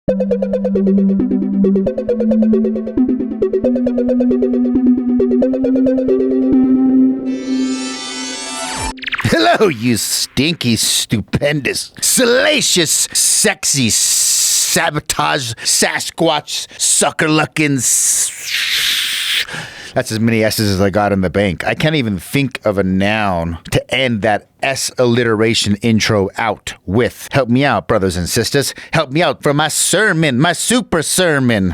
Hello, you stinky, stupendous, salacious, sexy, sabotage, Sasquatch, sucker-looking. That's as many S's as I got in the bank. I can't even think of a noun to end that S alliteration intro out with. Help me out, brothers and sisters. Help me out for my sermon, my super sermon.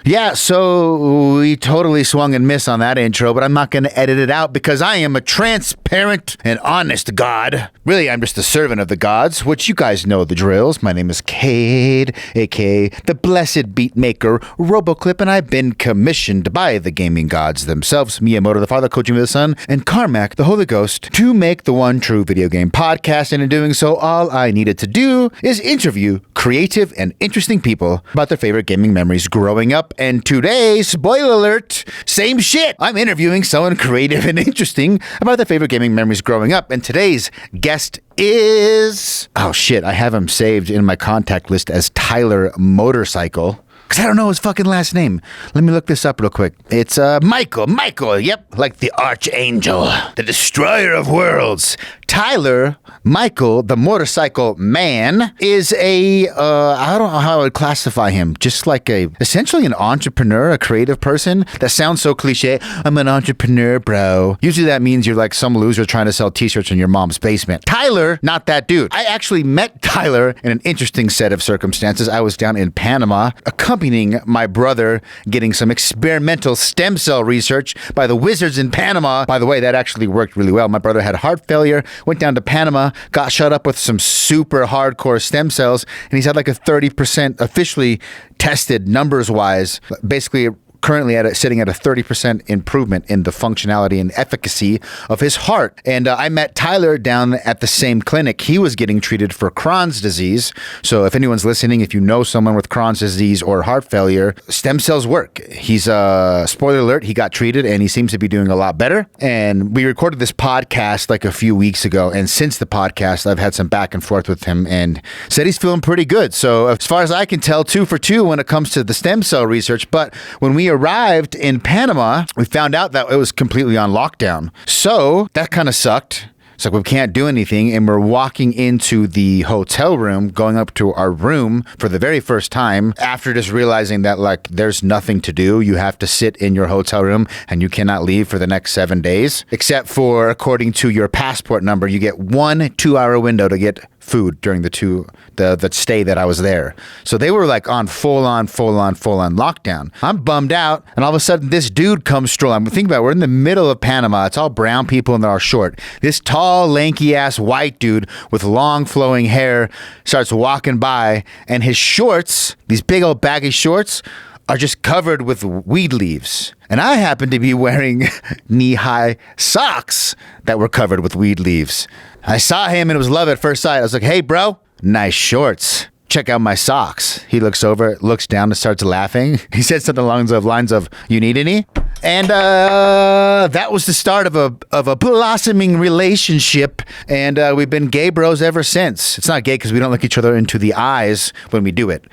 Yeah, so we totally swung and missed on that intro, but I'm not going to edit it out because I am a transparent and honest God. Really, I'm just a servant of the gods, which you guys know the drills. My name is Cade, aka the Blessed Beatmaker Roboclip, and I've been commissioned by the gaming gods themselves, Miyamoto the Father, Kojima the Son, and Carmack the Holy Ghost, to make the one true video game podcast. And in doing so, all I needed to do is interview creative and interesting people about their favorite gaming memories growing up. And today, spoiler alert, same shit. I'm interviewing someone creative and interesting about their favorite gaming memories growing up. And today's guest is... oh shit, I have him saved in my contact list as Tyler Motorcycle. Because I don't know his fucking last name. Let me look this up real quick. It's Micheal, yep, like the Archangel, the Destroyer of Worlds. Tyler Micheal, the Motorcycle Man, is I don't know how I would classify him, just like essentially an entrepreneur, a creative person. That sounds so cliche. I'm an entrepreneur, bro. Usually that means you're like some loser trying to sell t-shirts in your mom's basement. Tyler, not that dude. I actually met Tyler in an interesting set of circumstances. I was down in Panama, accompanying my brother getting some experimental stem cell research by the wizards in Panama. By the way, that actually worked really well. My brother had heart failure, went down to Panama, got shot up with some super hardcore stem cells, and he's had like a 30% officially tested numbers-wise, basically currently sitting at a 30% improvement in the functionality and efficacy of his heart. And I met Tyler down at the same clinic. He was getting treated for Crohn's disease. So if anyone's listening, if you know someone with Crohn's disease or heart failure, stem cells work. He's, spoiler alert, he got treated and he seems to be doing a lot better. And we recorded this podcast like a few weeks ago. And since the podcast, I've had some back and forth with him and said he's feeling pretty good. So as far as I can tell, 2 for 2 when it comes to the stem cell research. But when we arrived in Panama, we found out that it was completely on lockdown. So that kind of sucked. It's like we can't do anything, and we're walking into the hotel room, going up to our room for the very first time after just realizing that like there's nothing to do. You have to sit in your hotel room and you cannot leave for the next 7 days, except for according to your passport number, you get 1 2-hour window to get food during the stay that I was there. So they were like on full on lockdown. I'm bummed out, and all of a sudden this dude comes strolling. Think about it, we're in the middle of Panama. It's all brown people and they're all short. This tall, lanky ass white dude with long flowing hair starts walking by, and his shorts, these big old baggy shorts, are just covered with weed leaves. And I happen to be wearing knee-high socks that were covered with weed leaves. I saw him and it was love at first sight. I was like, hey, bro, nice shorts. Check out my socks. He looks over, looks down, and starts laughing. He said something along the lines of, you need any? And that was the start of a blossoming relationship. And we've been gay bros ever since. It's not gay because we don't look each other into the eyes when we do it.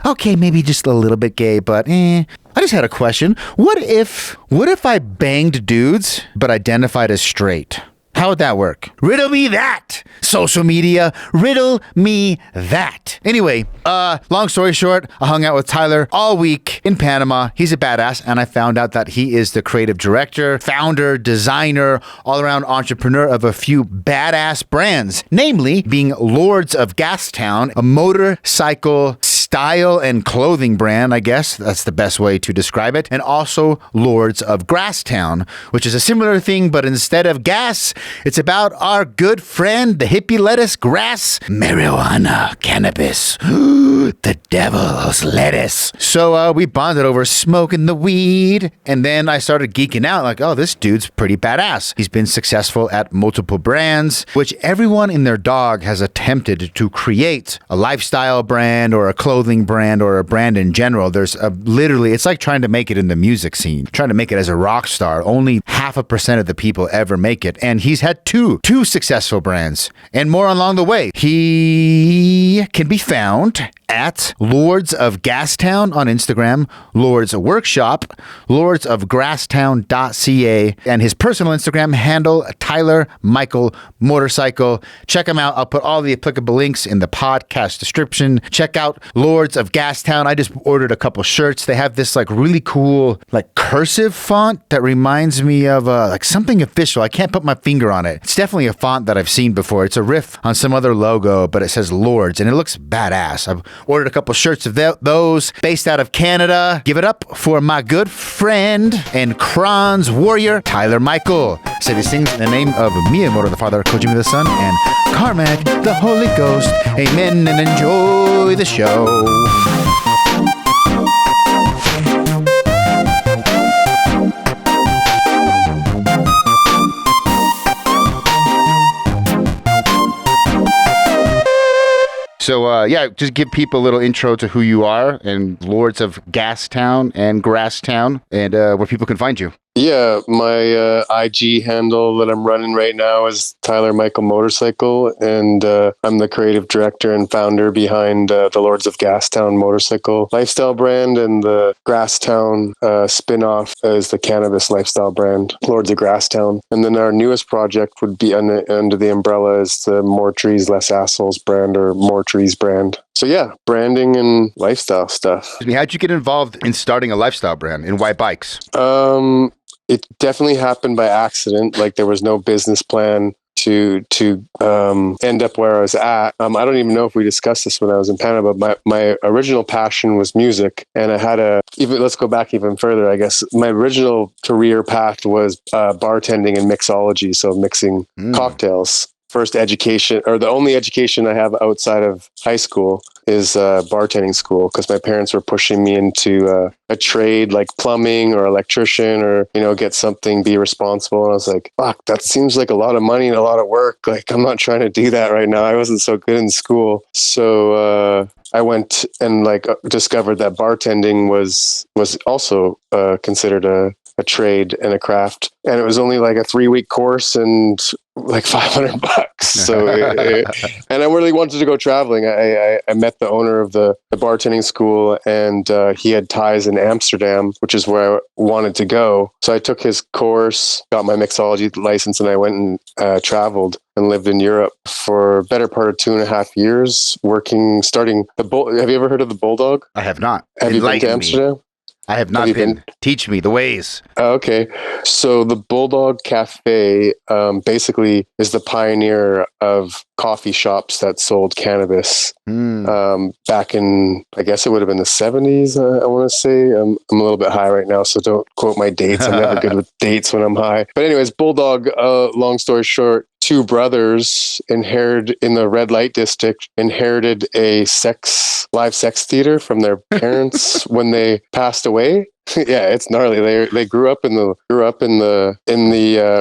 Okay, maybe just a little bit gay, but I just had a question. What if I banged dudes but identified as straight? How would that work? Riddle me that, social media. Riddle me that. Anyway, long story short, I hung out with Tyler all week in Panama. He's a badass, and I found out that he is the creative director, founder, designer, all-around entrepreneur of a few badass brands, namely being Lords of Gastown, a motorcycle style and clothing brand, I guess. That's the best way to describe it. And also Lords of Grasstown, which is a similar thing, but instead of gas, it's about our good friend, the hippie lettuce, grass, marijuana, cannabis, the devil's lettuce. So we bonded over smoking the weed, and then I started geeking out like, oh, this dude's pretty badass. He's been successful at multiple brands, which everyone and their dog has attempted to create a lifestyle brand or a clothing brand or a brand in general. There's literally, it's like trying to make it in the music scene, trying to make it as a rock star. Only 0.5% of the people ever make it. And he's had two successful brands and more along the way. He can be found at Lords of Gastown on Instagram, Lords Workshop, lordsofgrasstown.ca, and his personal Instagram handle, Tyler Micheal Motorcycle. Check him out. I'll put all the applicable links in the podcast description. Check out Lords of Gastown. I just ordered a couple shirts. They have this like really cool like cursive font that reminds me of like something official. I can't put my finger on it. It's definitely a font that I've seen before. It's a riff on some other logo, but it says Lords, and it looks badass. I've ordered a couple shirts of those based out of Canada. Give it up for my good friend and Kron's warrior, Tyler Micheal. Say these things in the name of Miyamoto the Father, Kojima the Son, and Carmack the Holy Ghost. Amen, and enjoy the show. So, just give people a little intro to who you are and Lords of Gastown and Grasstown and where people can find you. Yeah, my IG handle that I'm running right now is Tyler Micheal Motorcycle, and I'm the creative director and founder behind the Lords of Gastown motorcycle lifestyle brand, and the Grasstown spin-off is the cannabis lifestyle brand, Lords of Gastown. And then our newest project would be under the umbrella is the More Trees, Less Assholes brand, or More Trees brand. So yeah, branding and lifestyle stuff. How'd you get involved in starting a lifestyle brand, and why bikes? It definitely happened by accident. Like there was no business plan to end up where I was at. I don't even know if we discussed this when I was in Canada, but my original passion was music, and I had let's go back even further, I guess. My original career path was bartending and mixology, so mixing cocktails. First education, or the only education I have outside of high school, is bartending school, because my parents were pushing me into a trade like plumbing or electrician, or get something, be responsible. And I was like, fuck, that seems like a lot of money and a lot of work. Like, I'm not trying to do that right now. I wasn't so good in school. So I went and discovered that bartending was also considered a trade and a craft, and it was only like a 3-week course and like $500. So and I really wanted to go traveling. I met the owner of the bartending school, and he had ties in Amsterdam, which is where I wanted to go. So I took his course, got my mixology license, and I went and traveled and lived in Europe for a better part of 2.5 years, starting the Have you ever heard of the Bulldog? I have not. Have you been to Amsterdam? I have not been. Teach me the ways. Okay. So the Bulldog Cafe basically is the pioneer of coffee shops that sold cannabis back in, I guess it would have been the 70s, I want to say. I'm a little bit high right now, so don't quote my dates. I'm never good with dates when I'm high. But anyways, Bulldog, long story short, 2 brothers inherited in the red light district, inherited a live sex theater from their parents when they passed away. Yeah, it's gnarly. They grew up in the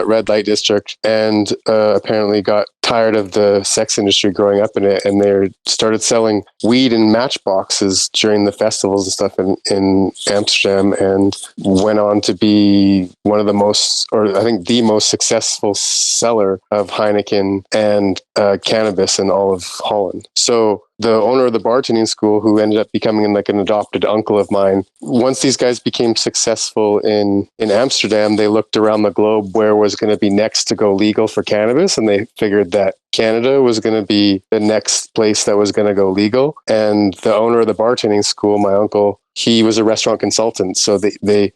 red light district, and apparently got tired of the sex industry growing up in it, and they started selling weed in matchboxes during the festivals and stuff in Amsterdam, and went on to be one of the most, or I think the most successful seller of Heineken and cannabis in all of Holland. So the owner of the bartending school, who ended up becoming like an adopted uncle of mine, once these guys became successful in Amsterdam, they looked around the globe where was going to be next to go legal for cannabis, and they figured that Canada was going to be the next place that was going to go legal. And the owner of the bartending school, my uncle, he was a restaurant consultant. So they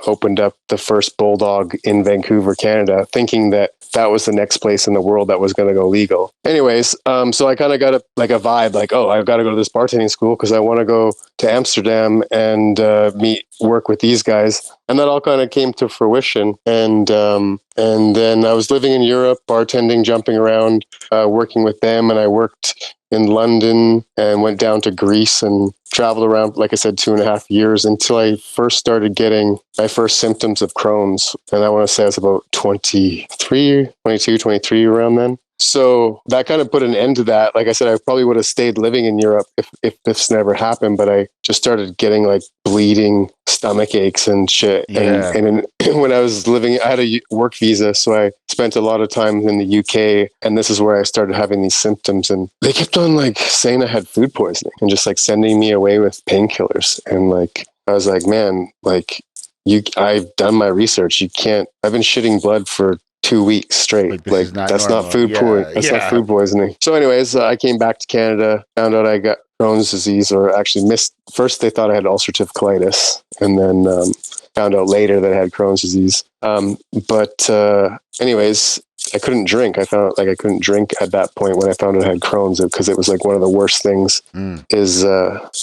opened up the first Bulldog in Vancouver, Canada, thinking that was the next place in the world that was going to go legal. Anyways, so I kind of got a vibe like, oh, I've got to go to this bartending school because I want to go to Amsterdam and work with these guys. And that all kind of came to fruition. And then I was living in Europe, bartending, jumping around, working with them. And I worked in London and went down to Greece and traveled around, like I said, 2.5 years until I first started getting my first symptoms of Crohn's. And I want to say I was about 22, 23 around then. So that kind of put an end to that. Like I said, I probably would have stayed living in Europe if this never happened, but I just started getting like bleeding stomach aches and shit. Yeah. And when I was living, I had a work visa, so I spent a lot of time in the UK, and this is where I started having these symptoms. And they kept on like saying I had food poisoning and just like sending me away with painkillers. And like I was like, man, like I've done my research. You can't. I've been shitting blood for 2 weeks straight. Like that's normal. not food poisoning. That's not food poisoning. So, anyways, I came back to Canada, found out I got Crohn's disease, or actually missed. First, they thought I had ulcerative colitis, and then found out later that I had Crohn's disease. Anyways, I couldn't drink. I found like I couldn't drink at that point when I found out I had Crohn's, because it was like one of the worst things is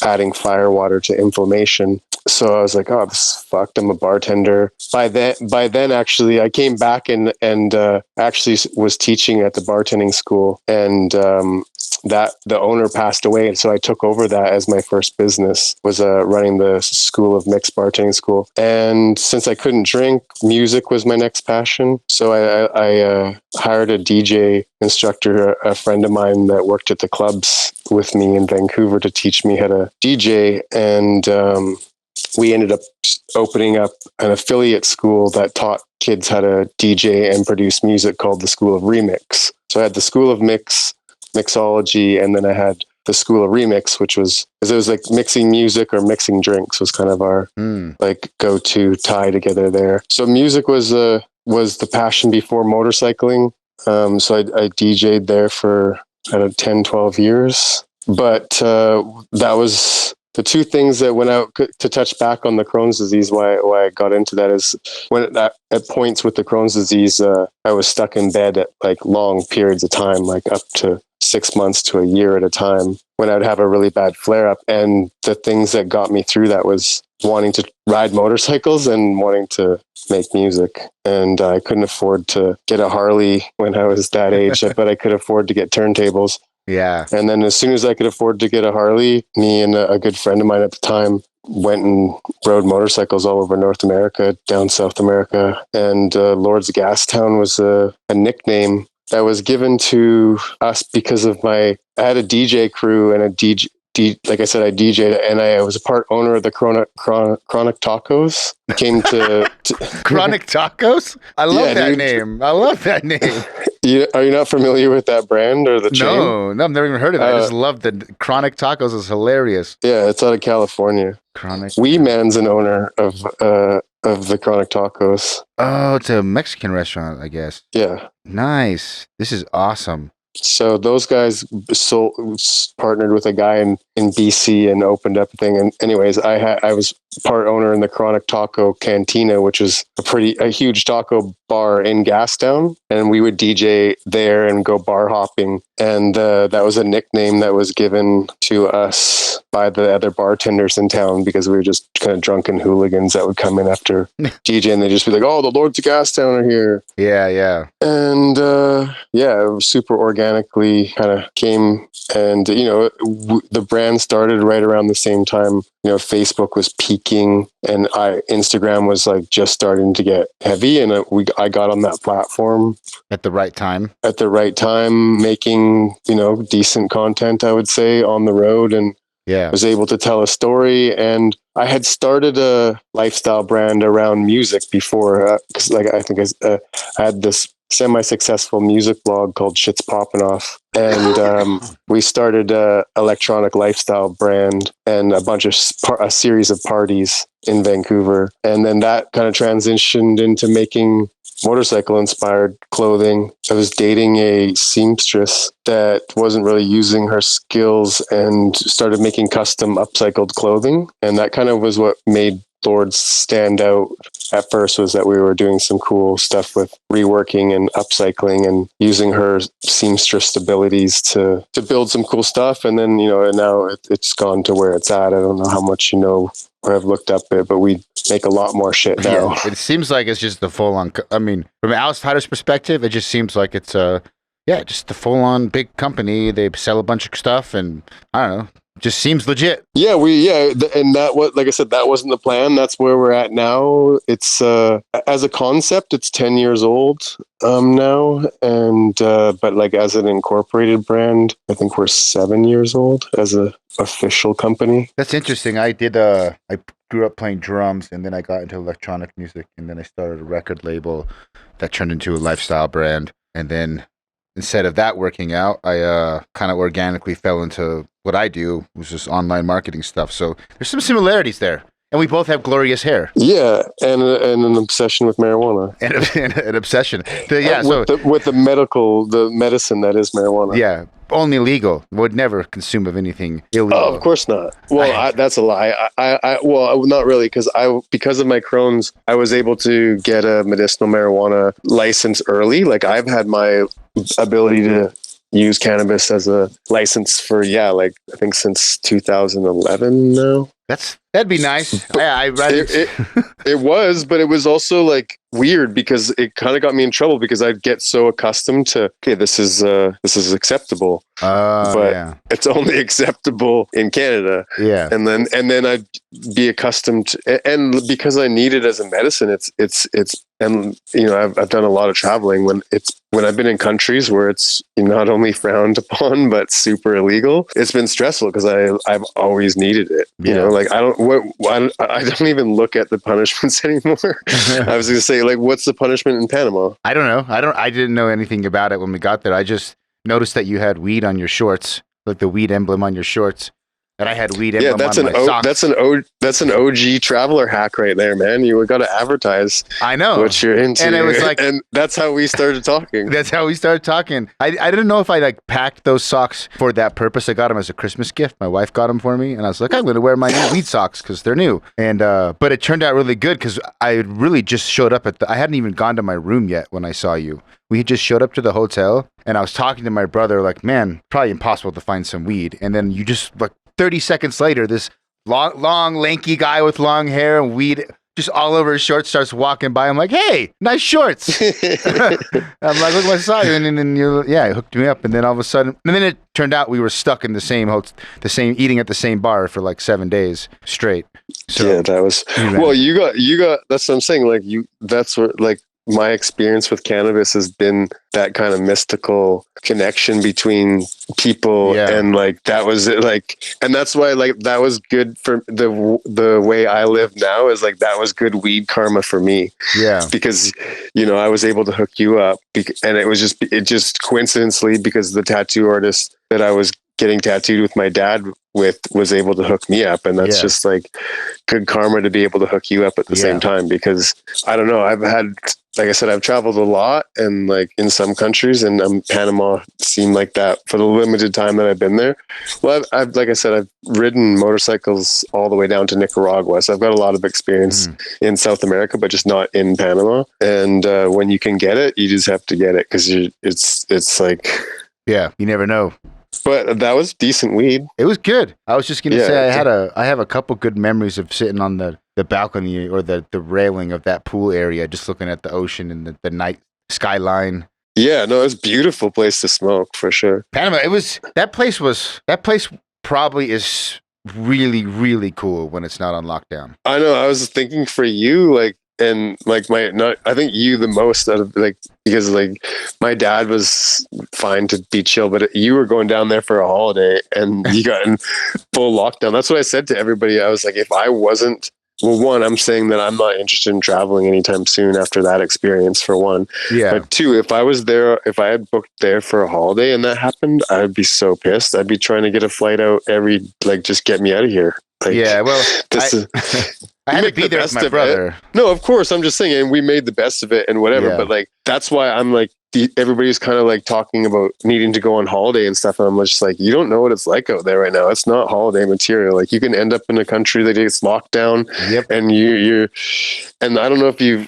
adding fire water to inflammation. So I was like, oh, this is fucked. I'm a bartender. By then, actually, I came back and actually was teaching at the bartending school, and that the owner passed away, and so I took over that as my first business, was running the School of Mixed Bartending School. And since I couldn't drink, music was my next passion. So I hired a DJ instructor, a friend of mine that worked at the clubs with me in Vancouver, to teach me how to DJ. And we ended up opening up an affiliate school that taught kids how to DJ and produce music, called the School of Remix. So I had the School of Mixology, and then I had the School of Remix, which was, because it was like mixing music or mixing drinks was kind of our like go-to tie together there. So music was the passion before motorcycling. So I DJ'd there for 10, 12 years. But that was the two things that went out. To touch back on the Crohn's disease, why I got into that is when at points with the Crohn's disease, I was stuck in bed at like long periods of time, like up to 6 months to a year at a time, when I would have a really bad flare up. And the things that got me through that was wanting to ride motorcycles and wanting to make music. And I couldn't afford to get a Harley when I was that age, but I could afford to get turntables. Yeah. And then as soon as I could afford to get a Harley, me and a good friend of mine at the time went and rode motorcycles all over North America, down South America. And Lords of Gastown was a nickname that was given to us because of I had a DJ crew and a DJ. Like I said, I DJ'd, and I was a part owner of the Chronic Tacos. Came to Chronic Tacos? I love that name. I love that name. Are you not familiar with that brand or the chain? No, I've never even heard of it. I just love that Chronic Tacos is hilarious. Yeah, it's out of California. Chronic. Wee Man's an owner of the Chronic Tacos. Oh, it's a Mexican restaurant, I guess. Yeah. Nice. This is awesome. So those guys partnered with a guy in BC and opened up a thing. And anyways, I was part owner in the Chronic Taco Cantina, which is a huge taco bar in Grasstown, and we would DJ there and go bar hopping. And that was a nickname that was given to us by the other bartenders in town, because we were just kind of drunken hooligans that would come in after DJ, and they'd just be like, "Oh, the Lords of Gastown are here." Yeah. And it was super organically kind of came, and the brand started right around the same time. Facebook was peaking, and Instagram was like just starting to get heavy, and I got on that platform at the right time. At the right time, making decent content, I would say, on the road, and was able to tell a story. And I had started a lifestyle brand around music before, because I think I had this semi-successful music blog called Shit's Poppin' Off, and we started a electronic lifestyle brand and a series of parties in Vancouver, and then that kind of transitioned into making motorcycle inspired clothing. I was dating a seamstress that wasn't really using her skills and started making custom upcycled clothing, and that kind of was what made Lords stand out at first, was that we were doing some cool stuff with reworking and upcycling and using her seamstress abilities to build some cool stuff. And then, and now it's gone to where it's at. I don't know how much or I've looked up it, but we make a lot more shit now. Yeah, it seems like it's just the full on. I mean, from an outsider's perspective, it just seems like it's just the full on big company. They sell a bunch of stuff, and I don't know. Just seems legit. Yeah, and that was, like I said, that wasn't the plan. That's where we're at now. It's as a concept, it's 10 years old now, and but like as an incorporated brand, I think we're 7 years old as a official company. That's interesting. I grew up playing drums, and then I got into electronic music, and then I started a record label that turned into a lifestyle brand, and then instead of that working out, I kind of organically fell into what I do, which is online marketing stuff. So there's some similarities there. And we both have glorious hair. Yeah, and an obsession with marijuana. And an obsession. With the medicine that is marijuana. Yeah, only legal. Would never consume of anything illegal. Oh, of course not. Well, that's a lie. Well, not really, because of my Crohn's, I was able to get a medicinal marijuana license early. Like I've had my ability to use cannabis as a license for I think since 2011 now. That'd be nice. It was, but it was also like weird because it kind of got me in trouble because I'd get so accustomed to, okay, this is acceptable, but it's only acceptable in Canada. Yeah, and then I'd be accustomed to, and because I need it as a medicine, it's and I've done a lot of traveling when I've been in countries where it's not only frowned upon but super illegal. It's been stressful because I've always needed it. Like I don't even look at the punishments anymore. I was going to say, like, what's the punishment in Panama? I don't know. I didn't know anything about it when we got there. I just noticed that you had weed on your shorts, like the weed emblem on your shorts. And I had weed emblem on my socks. That's an OG traveler hack right there, man. You got to advertise. I know what you're into, and it was like, and that's how we started talking. I didn't know if I like packed those socks for that purpose. I got them as a Christmas gift. My wife got them for me, and I was like, I'm going to wear my new weed socks because they're new. And but it turned out really good because I really just showed up I hadn't even gone to my room yet when I saw you. We just showed up to the hotel, and I was talking to my brother, like, man, probably impossible to find some weed. And then you just like 30 seconds later, this long, lanky guy with long hair and weed just all over his shorts starts walking by. I'm like, hey, nice shorts. I'm like, look what I saw you. And then it hooked me up. And then all of a sudden, and then it turned out we were stuck in the same eating at the same bar for like 7 days straight. So, yeah, that was, well, you got, that's what I'm saying. Like that's what, like, my experience with cannabis has been that kind of mystical connection between people, and like that was it, like, and that's why like that was good for the way I live now is like that was good weed karma for me. Yeah, because I was able to hook you up, and it just coincidentally because the tattoo artist that I was getting tattooed with my dad with was able to hook me up, and that's just like good karma to be able to hook you up at the same time, because I don't know, like I said, I've traveled a lot and like in some countries, and Panama seemed like that for the limited time that I've been there. Well, I've like I said, I've ridden motorcycles all the way down to Nicaragua, so I've got a lot of experience in South America, but just not in Panama. And when you can get it, you just have to get it because it's like, you never know. But that was decent weed. It was good. I was just gonna say I have a couple good memories of sitting on the balcony or the railing of that pool area, just looking at the ocean and the night skyline. Yeah, no, it's a beautiful place to smoke for sure. Panama, that place probably is really, really cool when it's not on lockdown. I know. I was thinking for you, like, and like I think you the most out of like, because like my dad was fine to be chill, but you were going down there for a holiday and you got in full lockdown. That's what I said to everybody. I was like, if I wasn't, well, one, I'm saying that I'm not interested in traveling anytime soon after that experience, for one. Yeah. But two, if I was there, if I had booked there for a holiday and that happened, I'd be so pissed. I'd be trying to get a flight out just get me out of here. Like, yeah, well, I had to be there with my brother. No, of course. I'm just saying, and we made the best of it and whatever. Yeah. But like, that's why I'm like, everybody's kind of like talking about needing to go on holiday and stuff. And I'm just like, you don't know what it's like out there right now. It's not holiday material. Like you can end up in a country that gets locked down, and you're, and I don't know if you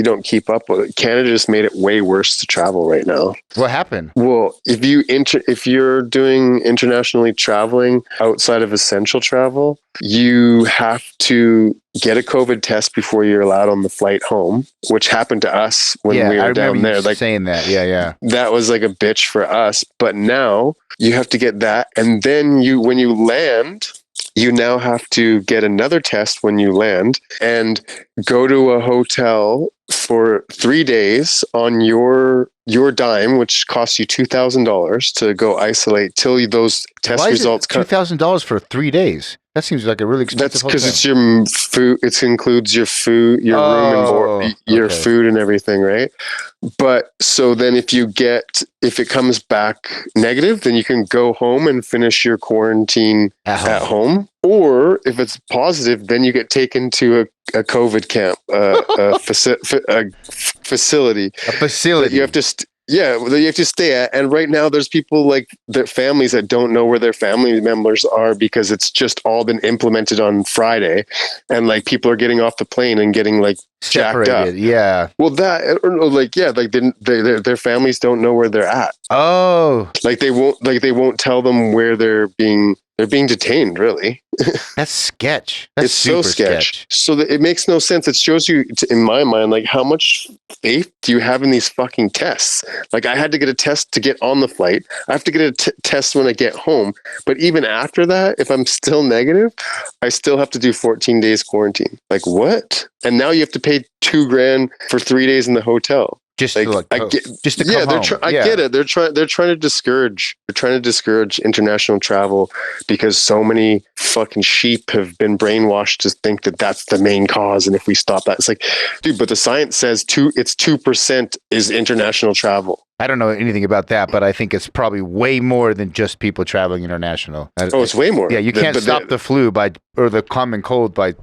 don't keep up with it. Canada just made it way worse to travel right now. What happened? Well, if you're doing internationally traveling outside of essential travel, you have to get a COVID test before you're allowed on the flight home, which happened to us when we were down there. Like saying that, yeah, that was like a bitch for us. But now you have to get that, and then when you land, you now have to get another test when you land and go to a hotel for 3 days on your dime, which costs you $2,000 to go isolate till those test results come. $2,000 for 3 days. That seems like a really expensive. That's because it's your food. It includes your food, your room and board, your food and everything, right? But so then if it comes back negative, then you can go home and finish your quarantine at home. Or if it's positive, then you get taken to a COVID camp, a facility. A facility. That you have to that you have to stay at. And right now there's people like their families that don't know where their family members are because it's just all been implemented on Friday. And like people are getting off the plane and getting like separated, jacked up. Yeah. Well, their families don't know where they're at. Oh. Like they won't tell them where they're being detained, really. That's sketch. It's so sketch. So that it makes no sense. It shows you, in my mind, like how much faith do you have in these fucking tests? Like I had to get a test to get on the flight. I have to get a test when I get home. But even after that, if I'm still negative, I still have to do 14 days quarantine. Like what? And now you have to pay $2,000 for 3 days in the hotel. Just to come home. I get it. They're trying to discourage. They're trying to discourage international travel because so many fucking sheep have been brainwashed to think that that's the main cause. And if we stop that, it's like, dude. But the science says 2% is international travel. I don't know anything about that, but I think it's probably way more than just people traveling international. It's way more. Yeah, you can't stop the flu or the common cold by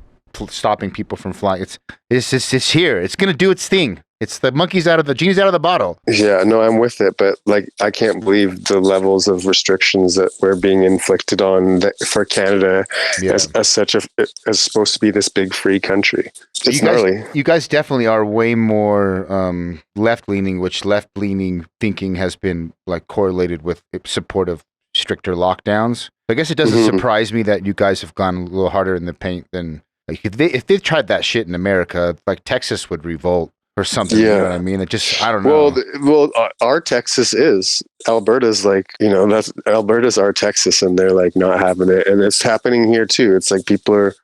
stopping people from flying. It's here. It's gonna do its thing. It's the genie's out of the bottle. Yeah, no, I'm with it, but like I can't believe the levels of restrictions that we're being inflicted on for Canada as supposed to be this big free country. It's gnarly. You guys definitely are way more left leaning, which left leaning thinking has been like correlated with support of stricter lockdowns. I guess it doesn't surprise me that you guys have gone a little harder in the paint than like if they tried that shit in America, like Texas would revolt. Or something, you know what I mean? It just, I don't know. Well, our Texas is. Alberta's like, Alberta's our Texas and they're like not having it. And it's happening here too. It's like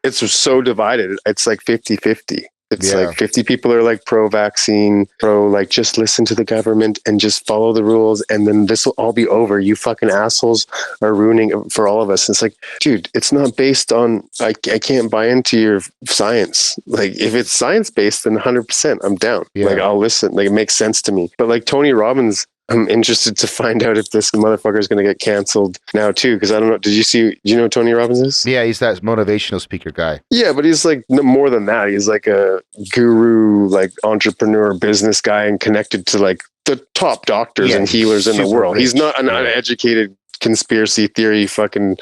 it's so divided. It's like 50-50. It's like 50 people are like pro-vaccine, like just listen to the government and just follow the rules and then this will all be over. You fucking assholes are ruining it for all of us. And it's like, dude, it's not based on, I can't buy into your science. Like if it's science-based, then 100% I'm down. Yeah. Like I'll listen. Like it makes sense to me. But like Tony Robbins, I'm interested to find out if this motherfucker is going to get canceled now too. Because I don't know. Do you know who Tony Robbins is? Yeah, he's that motivational speaker guy. Yeah, but he's like more than that. He's like a guru, like entrepreneur, business guy, and connected to like the top doctors and healers in the world. Rich. He's not an uneducated conspiracy theory fucking,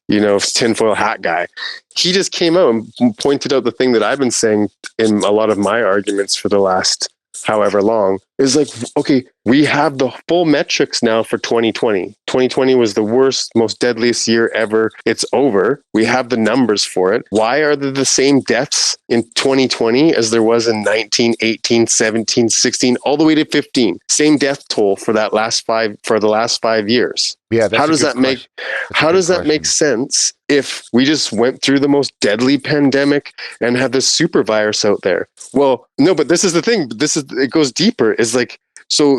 tinfoil hat guy. He just came out and pointed out the thing that I've been saying in a lot of my arguments for the last however long is like, okay, we have the full metrics now for 2020. 2020 was the worst, most deadliest year ever. It's over. We have the numbers for it. Why are there the same deaths in 2020 as there was in 19, 18, 17, 16, all the way to 15? Same death toll for the last 5 years. Yeah, how does that make sense if we just went through the most deadly pandemic and have this super virus out there? Well, no, but this is the thing. It goes deeper. Is like, so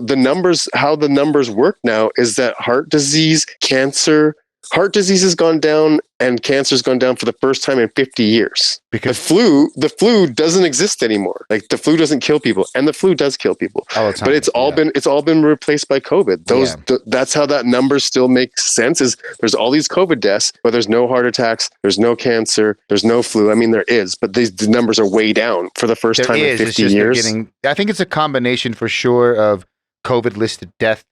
how the numbers work now is that heart disease has gone down and cancer's gone down for the first time in 50 years. Because the flu doesn't exist anymore. Like the flu doesn't kill people, and the flu does kill people. But it's all been replaced by COVID. That's how that number still makes sense. Is there's all these COVID deaths, but there's no heart attacks, there's no cancer, there's no flu. I mean, there is, but the numbers are way down for the first time in 50 years. I think it's a combination for sure of COVID listed death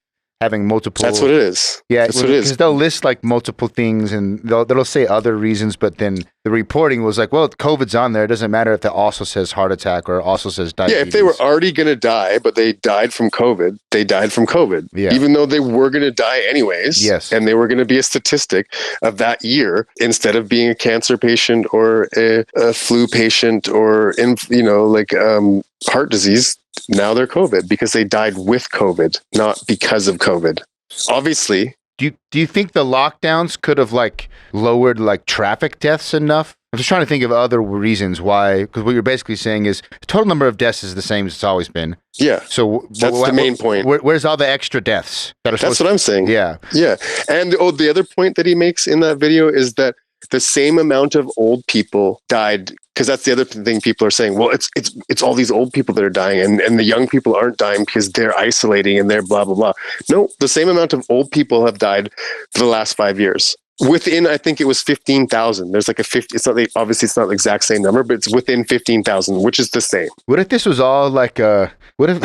having multiple. That's what it is. Yeah, that's what it is. Because they'll list like multiple things and they'll say other reasons, but then the reporting was like, well, COVID's on there. It doesn't matter if it also says heart attack or also says diabetes. Yeah, if they were already going to die, but they died from COVID, they died from COVID. Yeah. Even though they were going to die anyways. Yes. And they were going to be a statistic of that year instead of being a cancer patient or a flu patient or, heart disease. Now they're COVID because they died with COVID, not because of COVID. Obviously. Do you think the lockdowns could have like lowered like traffic deaths enough? I'm just trying to think of other reasons why, because what you're basically saying is the total number of deaths is the same as it's always been. Yeah. So that's the main point. Where's all the extra deaths? That's what I'm saying. Yeah. Yeah. And the other point that he makes in that video is that the same amount of old people died, because that's the other thing people are saying. Well, it's all these old people that are dying, and the young people aren't dying because they're isolating and they're blah blah blah. No, the same amount of old people have died for the last 5 years. Within, I think it was 15,000. There's like a 50. It's not obviously it's not the exact same number, but it's within 15,000, which is the same. What if this was all like what if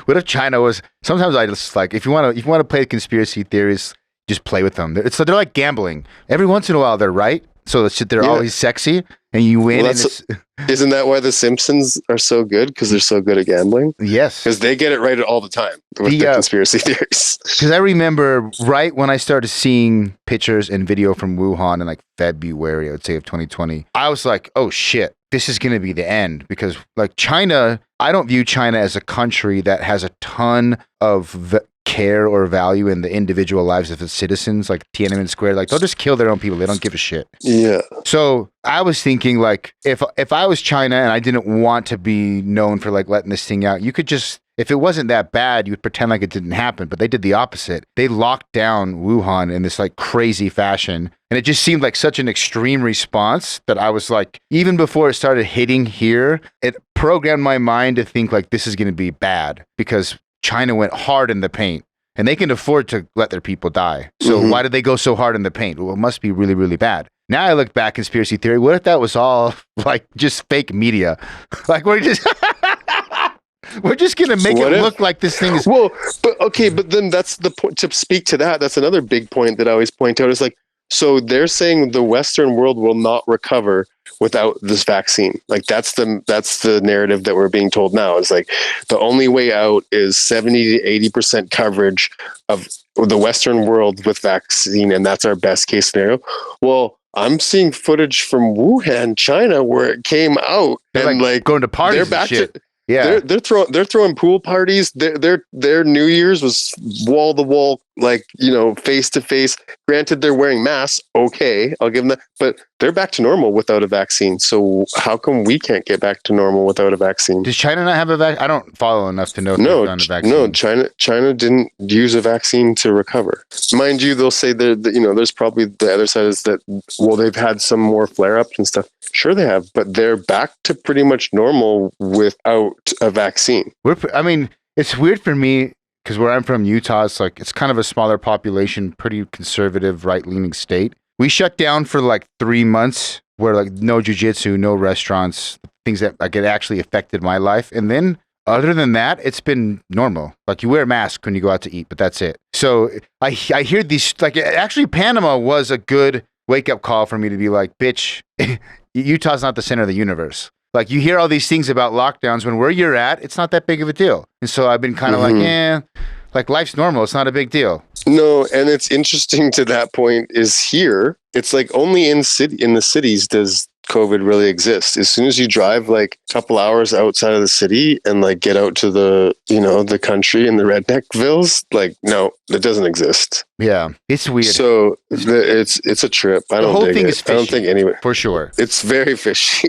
what if China was? Sometimes I just like if you want to play conspiracy theories. Just play with them. They're like gambling. Every once in a while, they're right. So they're always sexy, and you win. Well, isn't that why The Simpsons are so good? Because they're so good at gambling? Yes. Because they get it right all the time with the conspiracy theories. Because I remember right when I started seeing pictures and video from Wuhan in like February, I would say, of 2020, I was like, oh shit, this is going to be the end. Because like China, I don't view China as a country that has a ton of care or value in the individual lives of its citizens, like Tiananmen Square. Like they'll just kill their own people. They don't give a shit. Yeah. So I was thinking like if I was China and I didn't want to be known for like letting this thing out, you could just, if it wasn't that bad, you would pretend like it didn't happen. But they did the opposite. They locked down Wuhan in this like crazy fashion. And it just seemed like such an extreme response that I was like, even before it started hitting here, it programmed my mind to think like this is going to be bad because China went hard in the paint and they can afford to let their people die. So why did they go so hard in the paint? Well, it must be really, really bad. Now I look back, conspiracy theory. What if that was all like just fake media? Like we're just going to make it look like this thing is. Well, but then that's the point. To speak to that, that's another big point that I always point out is like, so they're saying the Western world will not recover without this vaccine. Like that's the narrative that we're being told now. It's like the only way out is 70 to 80% coverage of the Western world with vaccine, and that's our best case scenario. Well, I'm seeing footage from Wuhan, China, where it came out, they're and like going to parties. They're back to. Yeah, they're throwing pool parties. Their New Year's was wall to wall, like face to face. Granted, they're wearing masks. Okay, I'll give them that. But they're back to normal without a vaccine. So how come we can't get back to normal without a vaccine? Does China not have a vaccine? I don't follow enough to know. No, China didn't use a vaccine to recover. Mind you, they'll say that there's probably the other side is that they've had some more flare ups and stuff. Sure, they have, but they're back to pretty much normal without a vaccine. It's weird for me because where I'm from, Utah, it's kind of a smaller population, pretty conservative, right-leaning state. We shut down for like 3 months where like no jiu-jitsu, no restaurants, things that like it actually affected my life. And then other than that, it's been normal. Like you wear a mask when you go out to eat, but that's it. So I hear these, like actually Panama was a good wake-up call for me to be like, bitch, Utah's not the center of the universe. Like you hear all these things about lockdowns when where you're at, it's not that big of a deal. And so I've been kind of like life's normal. It's not a big deal. No, and it's interesting to that point is here. It's like only in the cities does COVID really exist. As soon as you drive like a couple hours outside of the city and like get out to the the country and the redneckvilles, like no, it doesn't exist. Yeah, it's weird. So it's a trip. I don't dig it. I don't think anyway. For sure. It's very fishy.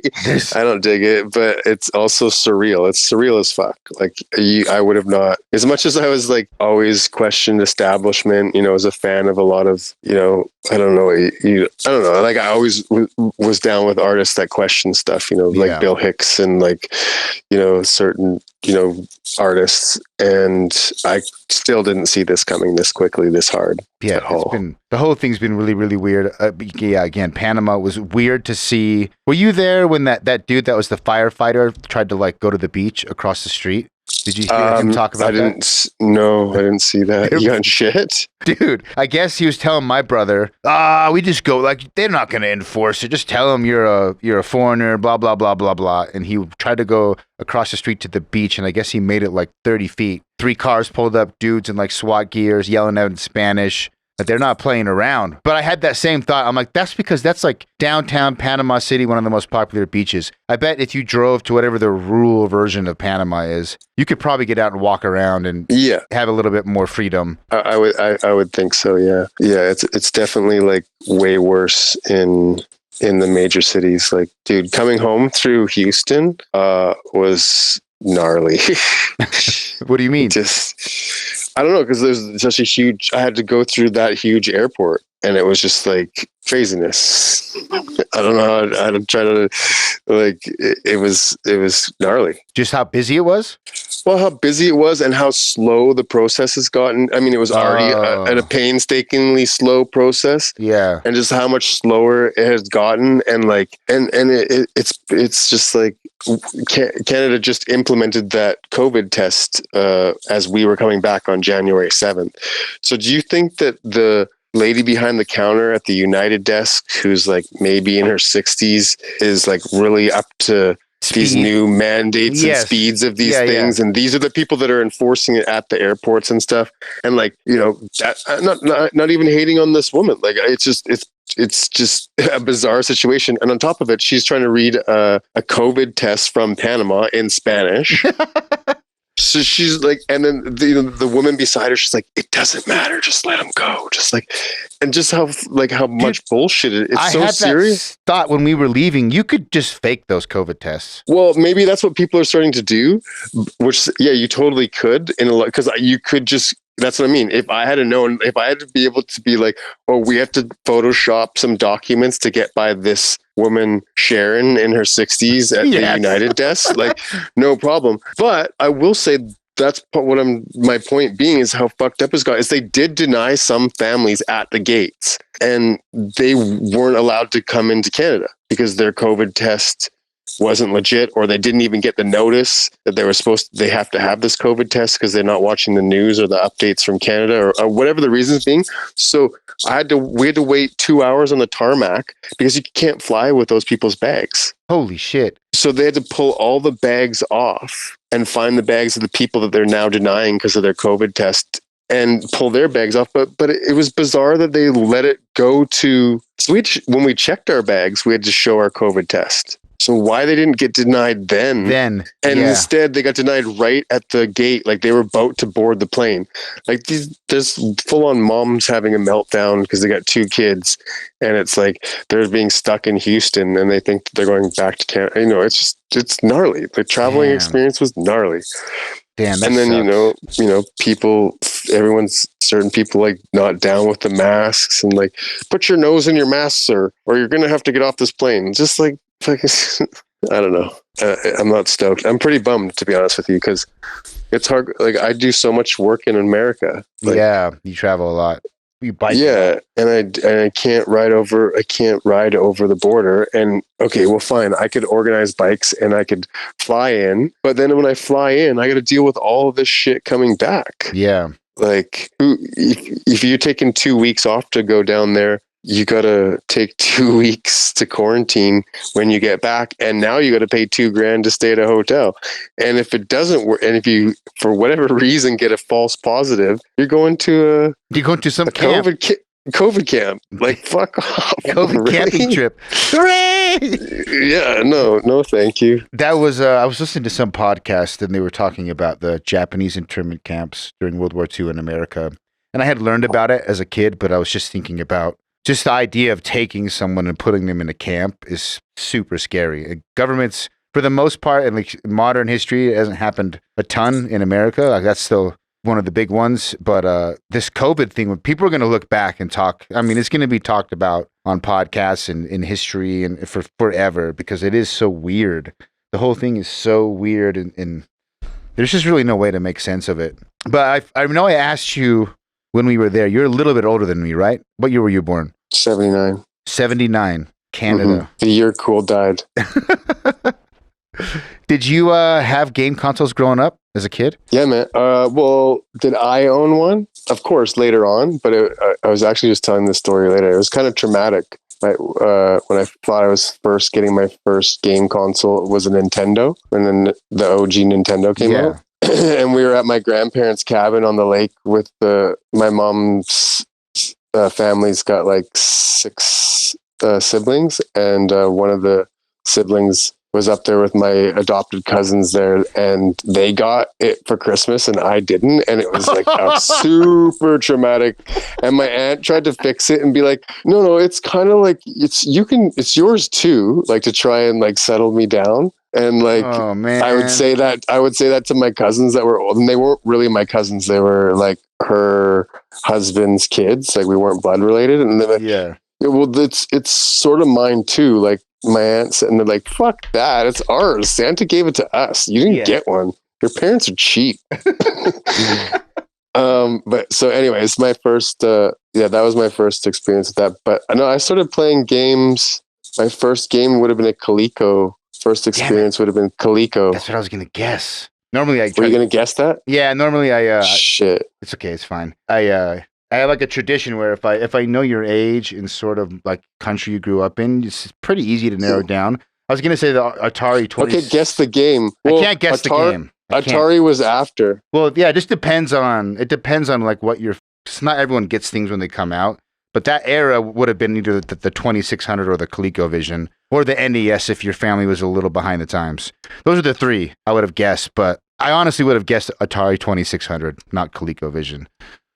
I don't dig it, but it's also surreal. It's surreal as fuck. Like I would have not, as much as I was like always questioned establishment, as a fan of a lot of, I don't know. Like I always was down with artists that question stuff, like Bill Hicks and like, certain, artists. And I still didn't see this coming this quickly, this hard. Yeah, the whole thing's been really, really weird. Again, Panama was weird to see. Were you there when that dude that was the firefighter tried to like go to the beach across the street? Did you hear him talk about that? No, I didn't see that. You got shit? Dude, I guess he was telling my brother, we just go, like, they're not going to enforce it. Just tell them you're a foreigner, blah, blah, blah, blah, blah. And he tried to go across the street to the beach, and I guess he made it like 30 feet. 3 cars pulled up, dudes in like SWAT gears, yelling out in Spanish. That they're not playing around. But I had that same thought. I'm like, that's because that's like downtown Panama City, one of the most popular beaches. I bet if you drove to whatever the rural version of Panama is, you could probably get out and walk around and have a little bit more freedom. I would think so. Yeah. It's definitely like way worse in the major cities. Like, dude, coming home through Houston was gnarly. What do you mean? I don't know, because there's such a huge. I had to go through that huge airport, and it was just like craziness. I don't know how to try to like. It was gnarly. Just how busy it was. Well, how busy it was, and how slow the process has gotten. I mean, it was already at a painstakingly slow process. Yeah, and just how much slower it has gotten, and like, and it's just like. Canada just implemented that COVID test as we were coming back on January 7th. So do you think that the lady behind the counter at the United desk, who's like maybe in her 60s, is like really up to these new mandates and speeds of these things? And these are the people that are enforcing it at the airports and stuff. And like, you know, not even hating on this woman. Like, it's just a bizarre situation. And on top of it, she's trying to read a COVID test from Panama in Spanish. So she's like, and then the woman beside her, she's like, it doesn't matter. Just let him go. Just like, and just how much bullshit it's I so had serious. That thought when we were leaving, you could just fake those COVID tests. Well, maybe that's what people are starting to do, which, you totally could because you could just, that's what I mean. If I had to be able to be like, oh, we have to Photoshop some documents to get by this woman, Sharon, in her 60s at the United desk, like, no problem. But I will say that's my point being is how fucked up it's got is they did deny some families at the gates, and they weren't allowed to come into Canada because their COVID test wasn't legit, or they didn't even get the notice that they have to have this COVID test because they're not watching the news or the updates from Canada or whatever the reasons being. So we had to wait 2 hours on the tarmac because you can't fly with those people's bags. Holy shit. So they had to pull all the bags off and find the bags of the people that they're now denying because of their COVID test and pull their bags off. But it was bizarre that they let it go to, so when we checked our bags, we had to show our COVID test. So why they didn't get denied then? Instead they got denied right at the gate, like they were about to board the plane. Like there's full-on moms having a meltdown because they got 2 kids, and it's like they're being stuck in Houston, and they think they're going back to Canada. You know, it's gnarly. The traveling experience was gnarly. Damn, and then sucks. you know, certain people like not down with the masks and like put your nose in your mask, sir, or you're gonna have to get off this plane. Just like. I don't know. I'm not stoked. I'm pretty bummed, to be honest with you, because it's hard. Like, I do so much work in America. Like, you travel a lot. You bike. Yeah, and I can't ride over. I can't ride over the border. And okay, well, fine. I could organize bikes and I could fly in, but then when I fly in, I got to deal with all of this shit coming back. Yeah. Like, if you're taking 2 weeks off to go down there, you got to take 2 weeks to quarantine when you get back. And now you got to pay $2,000 to stay at a hotel. And if it doesn't work, and if you, for whatever reason, get a false positive, you're going to some camp. COVID camp. Like, fuck off. COVID camping trip. Hooray! Yeah, no, thank you. That was, I was listening to some podcast and they were talking about the Japanese internment camps during World War II in America. And I had learned about it as a kid, but I was just thinking about just the idea of taking someone and putting them in a camp is super scary. Governments, for the most part, in like modern history, it hasn't happened a ton in America. Like, that's still one of the big ones. But this COVID thing, when people are going to look back and talk, I mean, it's going to be talked about on podcasts and in history and for forever because it is so weird. The whole thing is so weird, and there's just really no way to make sense of it. But I know I asked you when we were there. You're a little bit older than me, right? What year were you born? 79. 79, Canada. Mm-hmm. The year Cool died. Did you have game consoles growing up? as a kid? Yeah, man. Well, did I own one? Of course, later on, but I was actually just telling this story later. It was kind of traumatic. When I thought I was first getting my first game console, it was a Nintendo, and then the OG Nintendo came out. And we were at my grandparents' cabin on the lake with my mom's family's got like 6 siblings, and one of the siblings was up there with my adopted cousins there, and they got it for Christmas and I didn't, and it was like a super traumatic. And my aunt tried to fix it and be like, no, it's kind of like it's yours too, like to try and like settle me down. And like, oh, man. I would say that to my cousins that were old, and they weren't really my cousins. They were like her husband's kids. Like we weren't blood related. And then yeah, well, it's sort of mine too. Like my aunt sitting there like, fuck that. It's ours. Santa gave it to us. You didn't get one. Your parents are cheap. But so anyways, my first, that was my first experience with that. But I know I started playing games. My first game would have been a Coleco. First experience would have been Coleco. That's what I was going to guess. Normally, were you going to guess that? Yeah, normally I. Shit. It's okay. It's fine. I have like a tradition where if I know your age and sort of like country you grew up in, it's pretty easy to narrow down. I was going to say the Atari 20. Okay, guess the game. Well, I can't guess the game. Atari was after. Well, yeah, it just depends on like what you're. Cause not everyone gets things when they come out. But that era would have been either the 2600 or the ColecoVision or the NES if your family was a little behind the times. Those are the 3 I would have guessed, but I honestly would have guessed Atari 2600, not ColecoVision.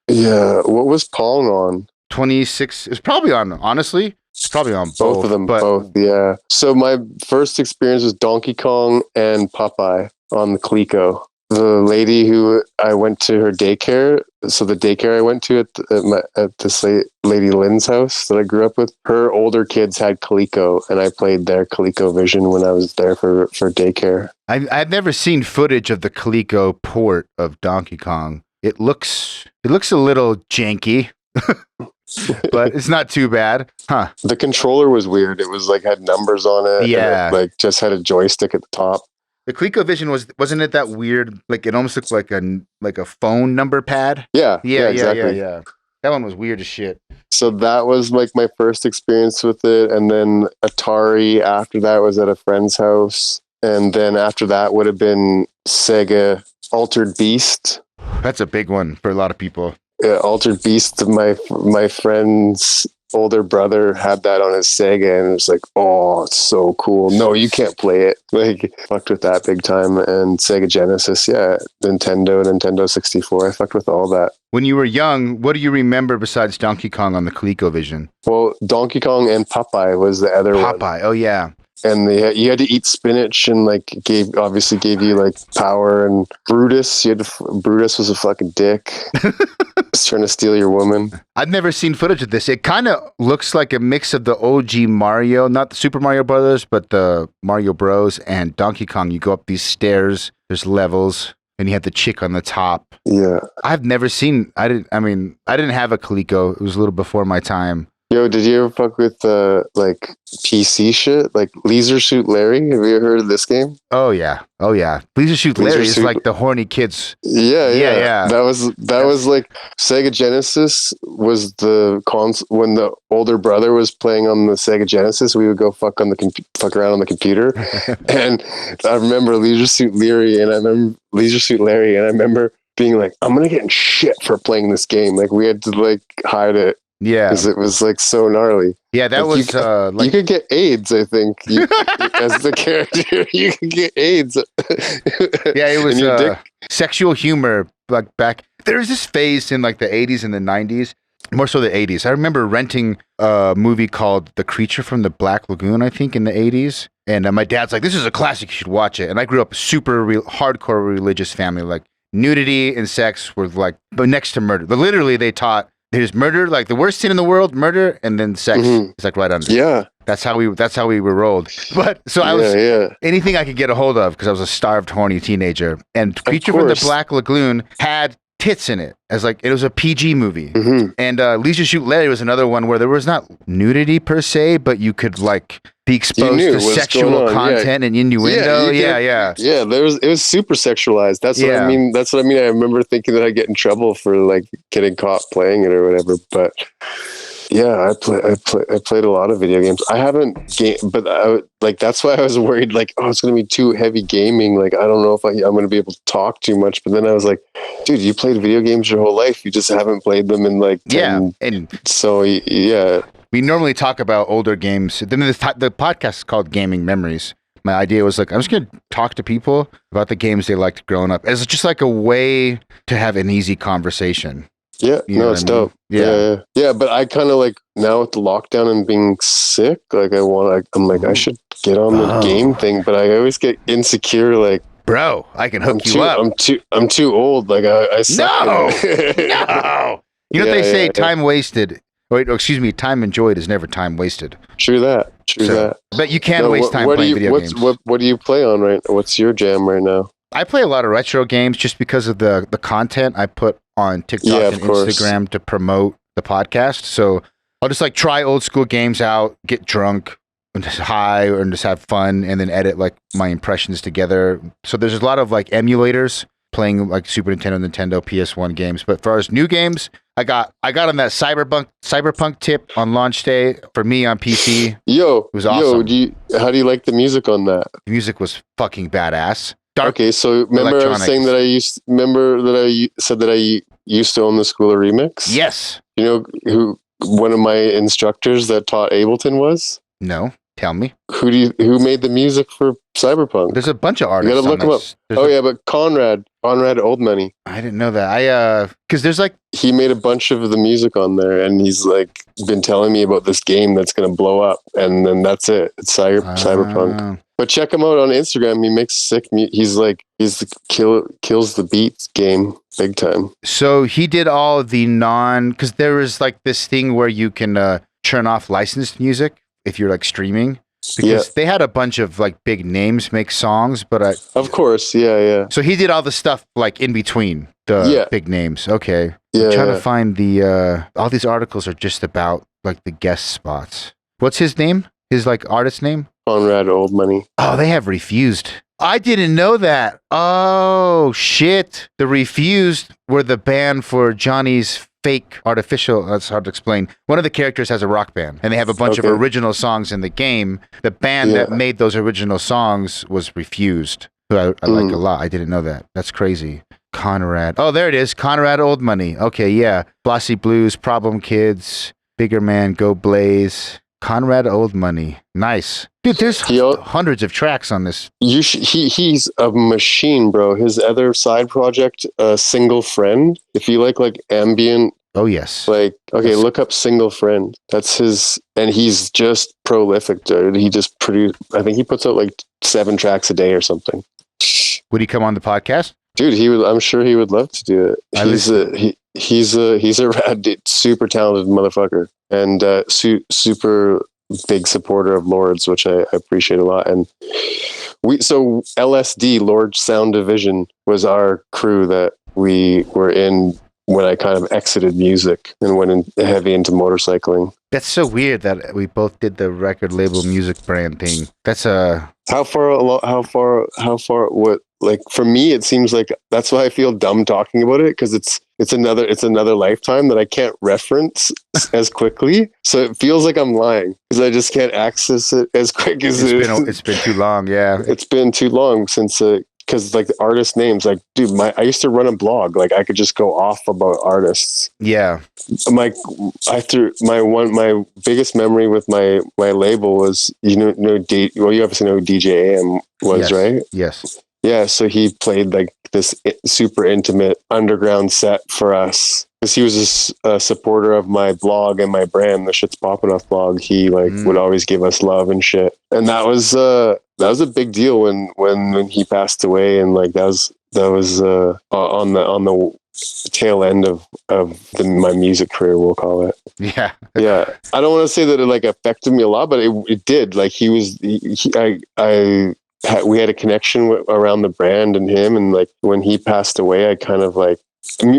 Yeah, what was Pong on? 26. It's probably on, honestly. It's probably on both of them, both, yeah. So my first experience was Donkey Kong and Popeye on the Coleco. The lady who I went to her daycare, so the daycare I went to at this lady Lynn's house that I grew up with, her older kids had Coleco, and I played their ColecoVision when I was there for daycare. I've never seen footage of the Coleco port of Donkey Kong. It looks a little janky, but it's not too bad, huh? The controller was weird. It was like had numbers on it. Yeah, and it, like just had a joystick at the top. The ColecoVision wasn't it that weird? Like it almost looked like a phone number pad. Yeah, exactly. Yeah. That one was weird as shit. So that was like my first experience with it, and then Atari after that was at a friend's house, and then after that would have been Sega Altered Beast. That's a big one for a lot of people. Yeah, Altered Beast. My friend's older brother had that on his Sega, and it was like, oh, it's so cool. No, you can't play it. Like, fucked with that big time. And Sega Genesis, yeah, Nintendo 64. I fucked with all that. When you were young, what do you remember besides Donkey Kong on the ColecoVision? Well, Donkey Kong and Popeye was the other one. Popeye, oh yeah. And you had to eat spinach, and like obviously gave you like power. And Brutus, Brutus was a fucking dick. He's trying to steal your woman. I've never seen footage of this. It kind of looks like a mix of the OG Mario, not the Super Mario Brothers, but the Mario Bros. And Donkey Kong. You go up these stairs, there's levels, and you have the chick on the top. Yeah. I've never seen. I didn't have a Coleco. It was a little before my time. Yo, did you ever fuck with like PC shit, like Leisure Suit Larry? Have you ever heard of this game? Oh yeah. Leisure Suit Larry is like the horny kids. Yeah. That was like Sega Genesis was the console. When the older brother was playing on the Sega Genesis, we would go fuck around on the computer. And I remember Leisure Suit Larry, and I remember being like, I'm gonna get in shit for playing this game. Like we had to like hide it. Yeah, because it was like so gnarly. Yeah, that like, was you could get AIDS. I think as the character, you could get AIDS. Yeah, it was sexual humor. Like back, there was this phase in like the 80s and the 90s, more so the 80s. I remember renting a movie called The Creature from the Black Lagoon, I think, in the 80s. And my dad's like, "This is a classic. You should watch it." And I grew up super hardcore religious family. Like nudity and sex were like, but next to murder. But literally, they taught. There's murder, like the worst sin in the world, murder, and then sex. Mm-hmm. It's like right under. Yeah, that's how we were rolled. But so I was anything I could get a hold of because I was a starved, horny teenager. And Creature from the Black Lagoon had tits in it. As like it was a PG movie. Mm-hmm. And Leisure Suit Larry was another one where there was not nudity per se, but you could like be exposed to sexual content and innuendo. Yeah. It was super sexualized. That's what I mean. That's what I mean. I remember thinking that I'd get in trouble for like getting caught playing it or whatever. But yeah, I played a lot of video games. I haven't but that's why I was worried. Like, oh, it's going to be too heavy gaming. Like, I don't know if I'm going to be able to talk too much. But then I was like, dude, you played video games your whole life. You just haven't played them in like 10. And so yeah. We normally talk about older games. Then the podcast is called Gaming Memories. My idea was like, I'm just going to talk to people about the games they liked growing up. It's just like a way to have an easy conversation. Yeah, no, it's dope. Yeah. But I kind of like now with the lockdown and being sick, like I'm like, I should get on the game thing, but I always get insecure. Like, bro, I can hook you up. I'm too old. Like I suck. No. You know what they say? Time wasted. Wait, excuse me. Time enjoyed is never time wasted. True that. But you can waste time playing video games. What do you play on right now? What's your jam right now? I play a lot of retro games just because of the content I put on TikTok and Instagram to promote the podcast. So I'll just like try old school games out, get drunk and just high and just have fun and then edit like my impressions together. So there's a lot of like emulators playing like Super Nintendo, PS1 games. But for as new games, I got on that Cyberpunk tip on launch day for me on PC. It was awesome. How do you like the music on that? The music was fucking badass. Okay, so remember I was saying that I said that I used to own the School of Remix? Yes. You know who one of my instructors that taught Ableton was? No. Tell me. Who made the music for Cyberpunk? There's a bunch of artists. You gotta look him up. But Conrad Old Money. I didn't know that. Because there's like he made a bunch of the music on there, and he's like been telling me about this game that's gonna blow up, and then that's it. It's Cyberpunk. But check him out on Instagram. He makes sick. He's the kills the beats game big time. So he did all the because there is like this thing where you can turn off licensed music if you're like streaming. Because they had a bunch of like big names make songs, but of course, yeah. So he did all the stuff like in between the big names. Okay, I'm trying to find the all these articles are just about like the guest spots. What's his name? His like artist name? Conrad Old Money. Oh, they have Refused. I didn't know that. Oh shit! The Refused were the band for Johnny's fake artificial. That's hard to explain. One of the characters has a rock band, and they have a bunch of original songs in the game. The band that made those original songs was Refused, who I like a lot. I didn't know that. That's crazy. Conrad. Oh, there it is. Conrad Old Money. Okay, yeah. Blossy Blues, Problem Kids, Bigger Man, Go Blaze. Conrad Old Money. Nice. Dude, there's hundreds of tracks on this. He's a machine, bro. His other side project, Single Friend. If you like ambient. Oh, yes. Look up Single Friend. That's his, and he's just prolific, dude. He just I think he puts out like 7 tracks a day or something. Would he come on the podcast? Dude, I'm sure he would love to do it. He's a rad dude, super talented motherfucker, and super big supporter of Lords, which I appreciate a lot. And so LSD, Lord Sound Division, was our crew that we were in when I kind of exited music and went heavy into motorcycling. That's so weird that we both did the record label music brand thing. That's how far what, like, for me it seems like that's why I feel dumb talking about it, because it's another lifetime that I can't reference as quickly, so it feels like I'm lying because I just can't access it as quick as it's been too long. It's been too long since because like the artist names, like, dude, I used to run a blog, like I could just go off about artists. Yeah. My biggest memory with my label was, you obviously know who DJ AM was, right? Yes. Yeah, so he played like this super intimate underground set for us because he was a supporter of my blog and my brand, the Shit's Poppin' Off blog. He would always give us love and shit, and that was a big deal when he passed away, and like that was on the tail end of my music career, we'll call it. Yeah. I don't want to say that it like affected me a lot, but it did. Like we had a connection around the brand and him, and like when he passed away, I kind of like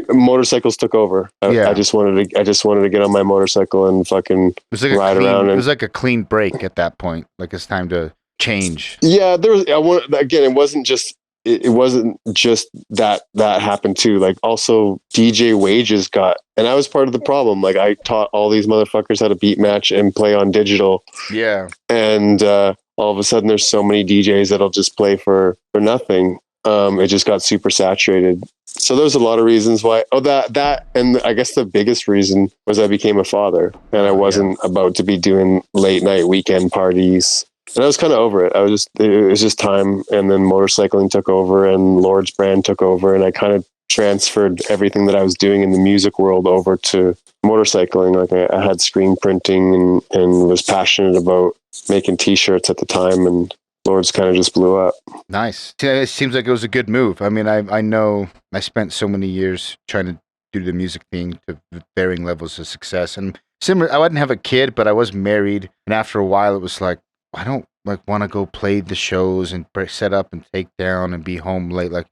motorcycles took over. I just wanted to get on my motorcycle and fucking ride around. It was like a clean break at that point. Like it's time to change. Yeah, it wasn't just that happened too. Like also DJ wages and I was part of the problem. Like I taught all these motherfuckers how to beat match and play on digital. Yeah. And all of a sudden there's so many DJs that'll just play for nothing. It just got super saturated. So there's a lot of reasons why. That and I guess the biggest reason was I became a father and I wasn't about to be doing late night weekend parties. And I was kind of over it. It was just time. And then motorcycling took over and Lord's brand took over. And I kind of transferred everything that I was doing in the music world over to motorcycling. Like I had screen printing and was passionate about making t-shirts at the time. And Lord's kind of just blew up. Nice. It seems like it was a good move. I mean, I know I spent so many years trying to do the music thing to varying levels of success. And similar, I didn't have a kid, but I was married. And after a while, it was like, I don't want to go play the shows and set up and take down and be home late. Like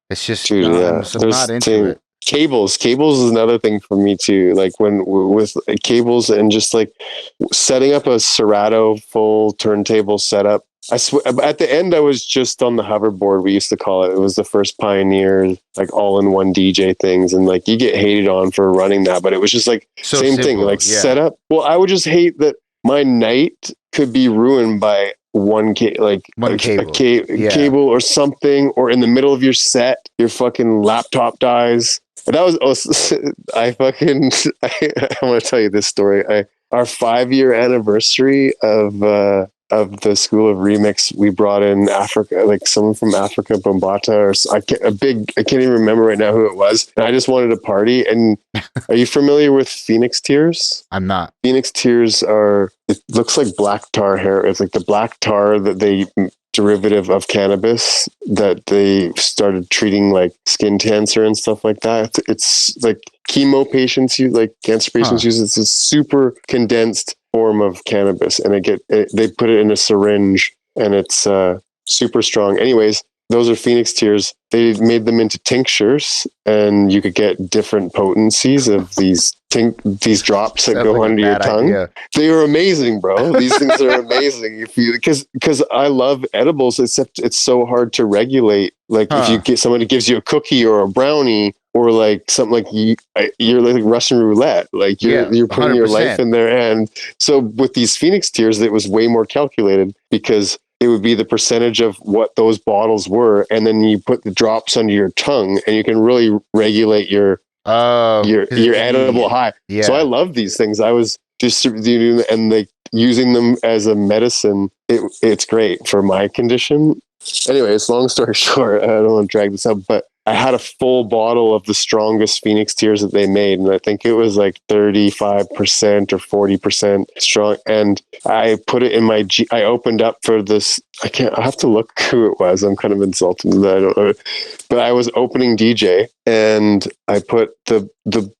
it's just, I'm not into it. Cables is another thing for me too. Like with cables and just like setting up a Serato full turntable setup. I swear, at the end, I was just on the hoverboard. We used to call it. It was the first Pioneer, like all-in-one DJ things, and like you get hated on for running that, but it was just like so same simple, thing, like setup. Well, I would just hate that my night could be ruined by one cable or something, or in the middle of your set, your fucking laptop dies. And that was I want to tell you this story. Our 5-year anniversary of the School of Remix, we brought in Africa, like someone from Africa, Bombata, or I can't even remember right now who it was. And I just wanted to party. And are you familiar with Phoenix Tears? I'm not. Phoenix Tears it looks like black tar hair. It's like the black tar that they derivative of cannabis that they started treating like skin cancer and stuff like that. It's like chemo patients use, like cancer patients use. It's a super condensed form of cannabis, and they put it in a syringe, and it's super strong. Anyways, those are Phoenix Tears. They made them into tinctures, and you could get different potencies of these drops that go under your tongue. Idea. They are amazing, bro. These things are amazing. Because I love edibles, except it's so hard to regulate. Like if you get somebody gives you a cookie or a brownie or like something like you're like Russian roulette. Like you're putting 100%. Your life in there. And so with these Phoenix Tears, it was way more calculated because it would be the percentage of what those bottles were, and then you put the drops under your tongue, and you can really regulate your edible high. Yeah. So I love these things. I was distributing and like using them as a medicine. It's great for my condition. Anyways, long story short, I don't want to drag this up, but I had a full bottle of the strongest Phoenix Tears that they made. And I think it was like 35% or 40% strong. And I put it in I opened up for this. I have to look who it was. I'm kind of insulted that I don't know. But I was opening DJ and I put the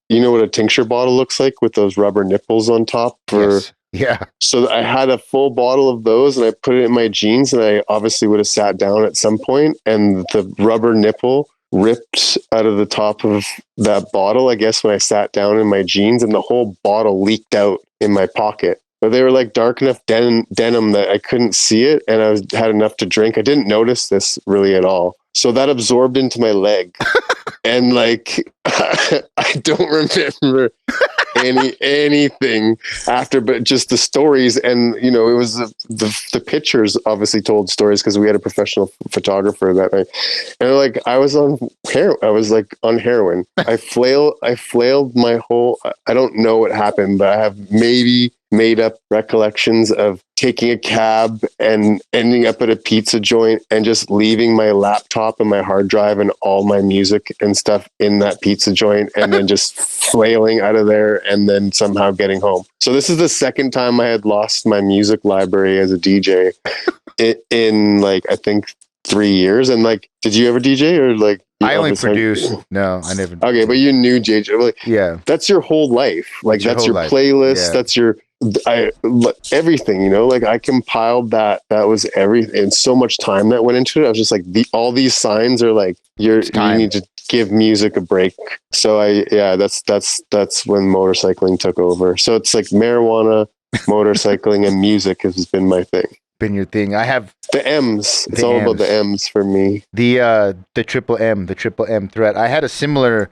you know what a tincture bottle looks like with those rubber nipples on top for. Yes. Yeah. So I had a full bottle of those and I put it in my jeans, and I obviously would have sat down at some point, and the rubber nipple ripped out of the top of that bottle, I guess, when I sat down in my jeans, and the whole bottle leaked out in my pocket. But they were like dark enough denim that I couldn't see it, and I had enough to drink. I didn't notice this really at all. So that absorbed into my leg. And like, I don't remember anything after, but just the stories. And, you know, it was the pictures obviously told stories because we had a professional photographer that night. And like, I was on heroin. I flailed my whole, I don't know what happened, but I have maybe made up recollections of taking a cab and ending up at a pizza joint and just leaving my laptop and my hard drive and all my music and stuff in that pizza joint, and then just flailing out of there and then somehow getting home. So this is the second time I had lost my music library as a DJ in like, I think 3 years. And like, did you ever DJ or like? I only produced. No, I never. Okay, but you knew JJ. Like, yeah, that's your whole life. Like that's your playlist. Yeah. That's your everything. You know, like I compiled that. That was everything, and so much time that went into it. I was just like, all these signs are like you need to give music a break. So that's when motorcycling took over. So it's like marijuana, motorcycling, and music has been my thing. Been your thing. I have the M's. It's all about the M's for me. The triple M threat. I had a similar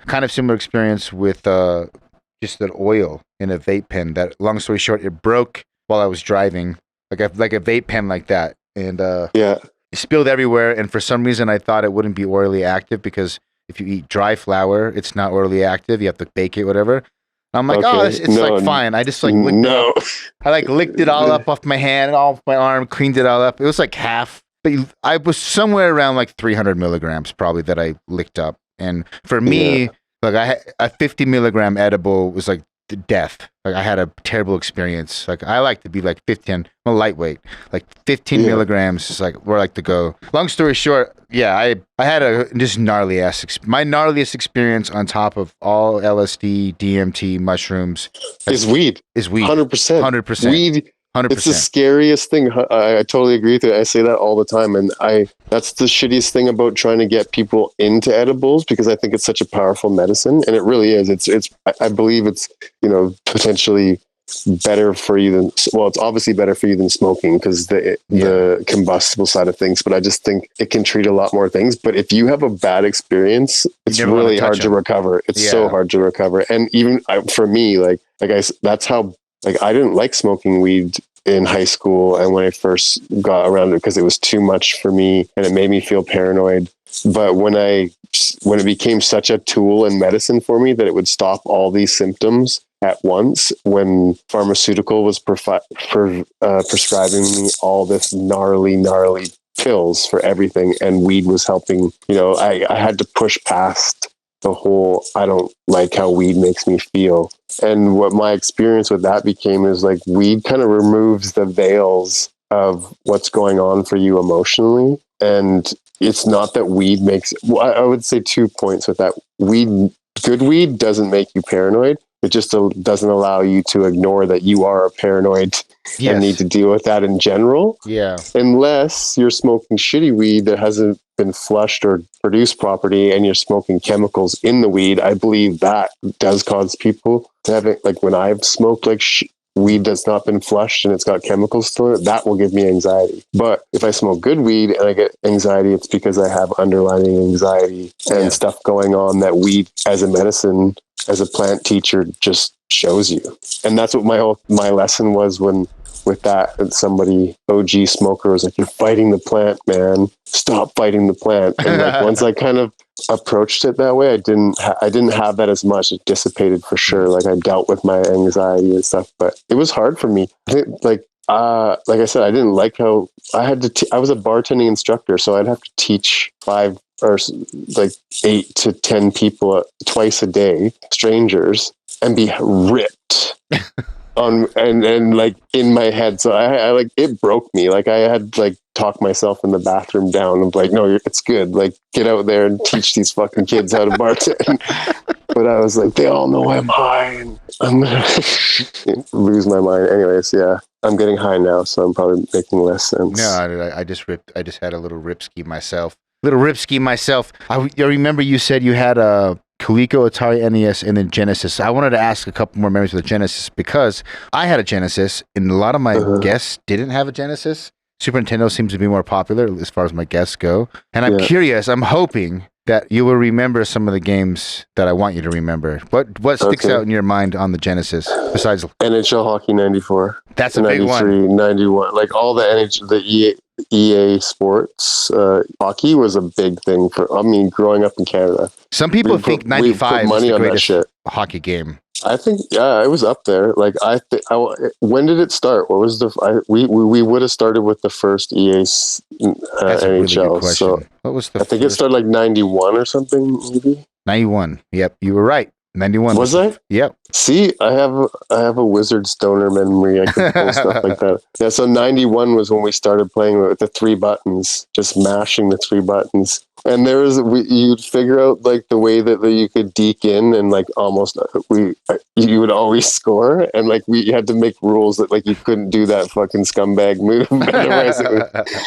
experience with just an oil in a vape pen. That, long story short, it broke while I was driving, like a vape pen like that, and it spilled everywhere. And for some reason, I thought it wouldn't be orally active because if you eat dry flour, it's not orally active. You have to bake it, whatever. I'm like, it's like fine. I just like licked it up. I like licked it all up off my hand and off my arm, cleaned it all up. It was like half, but I was somewhere around like 300 milligrams probably that I licked up. And for me, like a 50 milligram edible was like death. Like I had a terrible experience. Like I like to be like 15. I'm a lightweight. Like 15 milligrams is like where I like to go. Long story short, I had a just gnarly ass. My gnarliest experience on top of all LSD, DMT, mushrooms is weed. 100%. Weed. 100%. It's the scariest thing. I totally agree with you. I say that all the time, and that's the shittiest thing about trying to get people into edibles, because I think it's such a powerful medicine, and it really is. I believe it's potentially better for you than, well, it's obviously better for you than smoking because the combustible side of things, but I just think it can treat a lot more things. But if you have a bad experience, it's really hard to recover. It's so hard to recover. And even for me, that's how, I didn't like smoking weed in high school and when I first got around it because it was too much for me and it made me feel paranoid. But when it became such a tool and medicine for me that it would stop all these symptoms at once, when pharmaceutical was prescribing me all this gnarly pills for everything, and weed was helping, I had to push past the whole, I don't like how weed makes me feel. And what my experience with that became is like weed kind of removes the veils of what's going on for you emotionally. And it's not that weed makes, I would say 2 points with that. Good weed doesn't make you paranoid. It just doesn't allow you to ignore that you are a paranoid and need to deal with that in general. Yeah. Unless you're smoking shitty weed that hasn't been flushed or produced properly and you're smoking chemicals in the weed, I believe that does cause people to have it. Like when I've smoked weed that's not been flushed and it's got chemicals still in it, that will give me anxiety. But if I smoke good weed and I get anxiety, it's because I have underlying anxiety and stuff going on that weed as a medicine, as a plant teacher, just shows you. And that's what my lesson was with that. And somebody, OG smoker, was like, "You're fighting the plant, man. Stop fighting the plant." And once I kind of approached it that way, I didn't have that as much. It dissipated for sure. Like I dealt with my anxiety and stuff, but it was hard for me. I think, like I said, I didn't like how I had to. I was a bartending instructor, so I'd have to teach 5 or 8 to 10 people twice a day, strangers, and be ripped on and like in my head. So I like, it broke me. Like I had talk myself in the bathroom down. I'm like, no, it's good. Like get out there and teach these fucking kids how to bartend. But I was like, they all know I'm high and I'm gonna lose my mind. Anyways, I'm getting high now, so I'm probably making less sense. No, I just had a little rip ski myself. I remember you said you had a Coleco, Atari NES, and then Genesis. I wanted to ask a couple more memories of the Genesis because I had a Genesis, and a lot of my guests didn't have a Genesis. Super Nintendo seems to be more popular as far as my guests go. And I'm curious, I'm hoping that you will remember some of the games that I want you to remember. What sticks out in your mind on the Genesis besides NHL Hockey 94? That's a big one. 91. Like all the EA Sports hockey was a big thing growing up in Canada. Some people think 95 is the greatest hockey game. I think, it was up there. Like when did it start? What was we would have started with the first EA That's NHL. A really good question. So what was the I think it started like 91 or something, maybe. 91. Yep, you were right. 91. Was I? Yep. See, I have a wizard stoner memory. I can pull stuff like that. Yeah, so 91 was when we started playing with the 3 buttons, just mashing the 3 buttons. And you'd figure out like the way that you could deke in and like almost you would always score, and like we had to make rules that like you couldn't do that fucking scumbag move, otherwise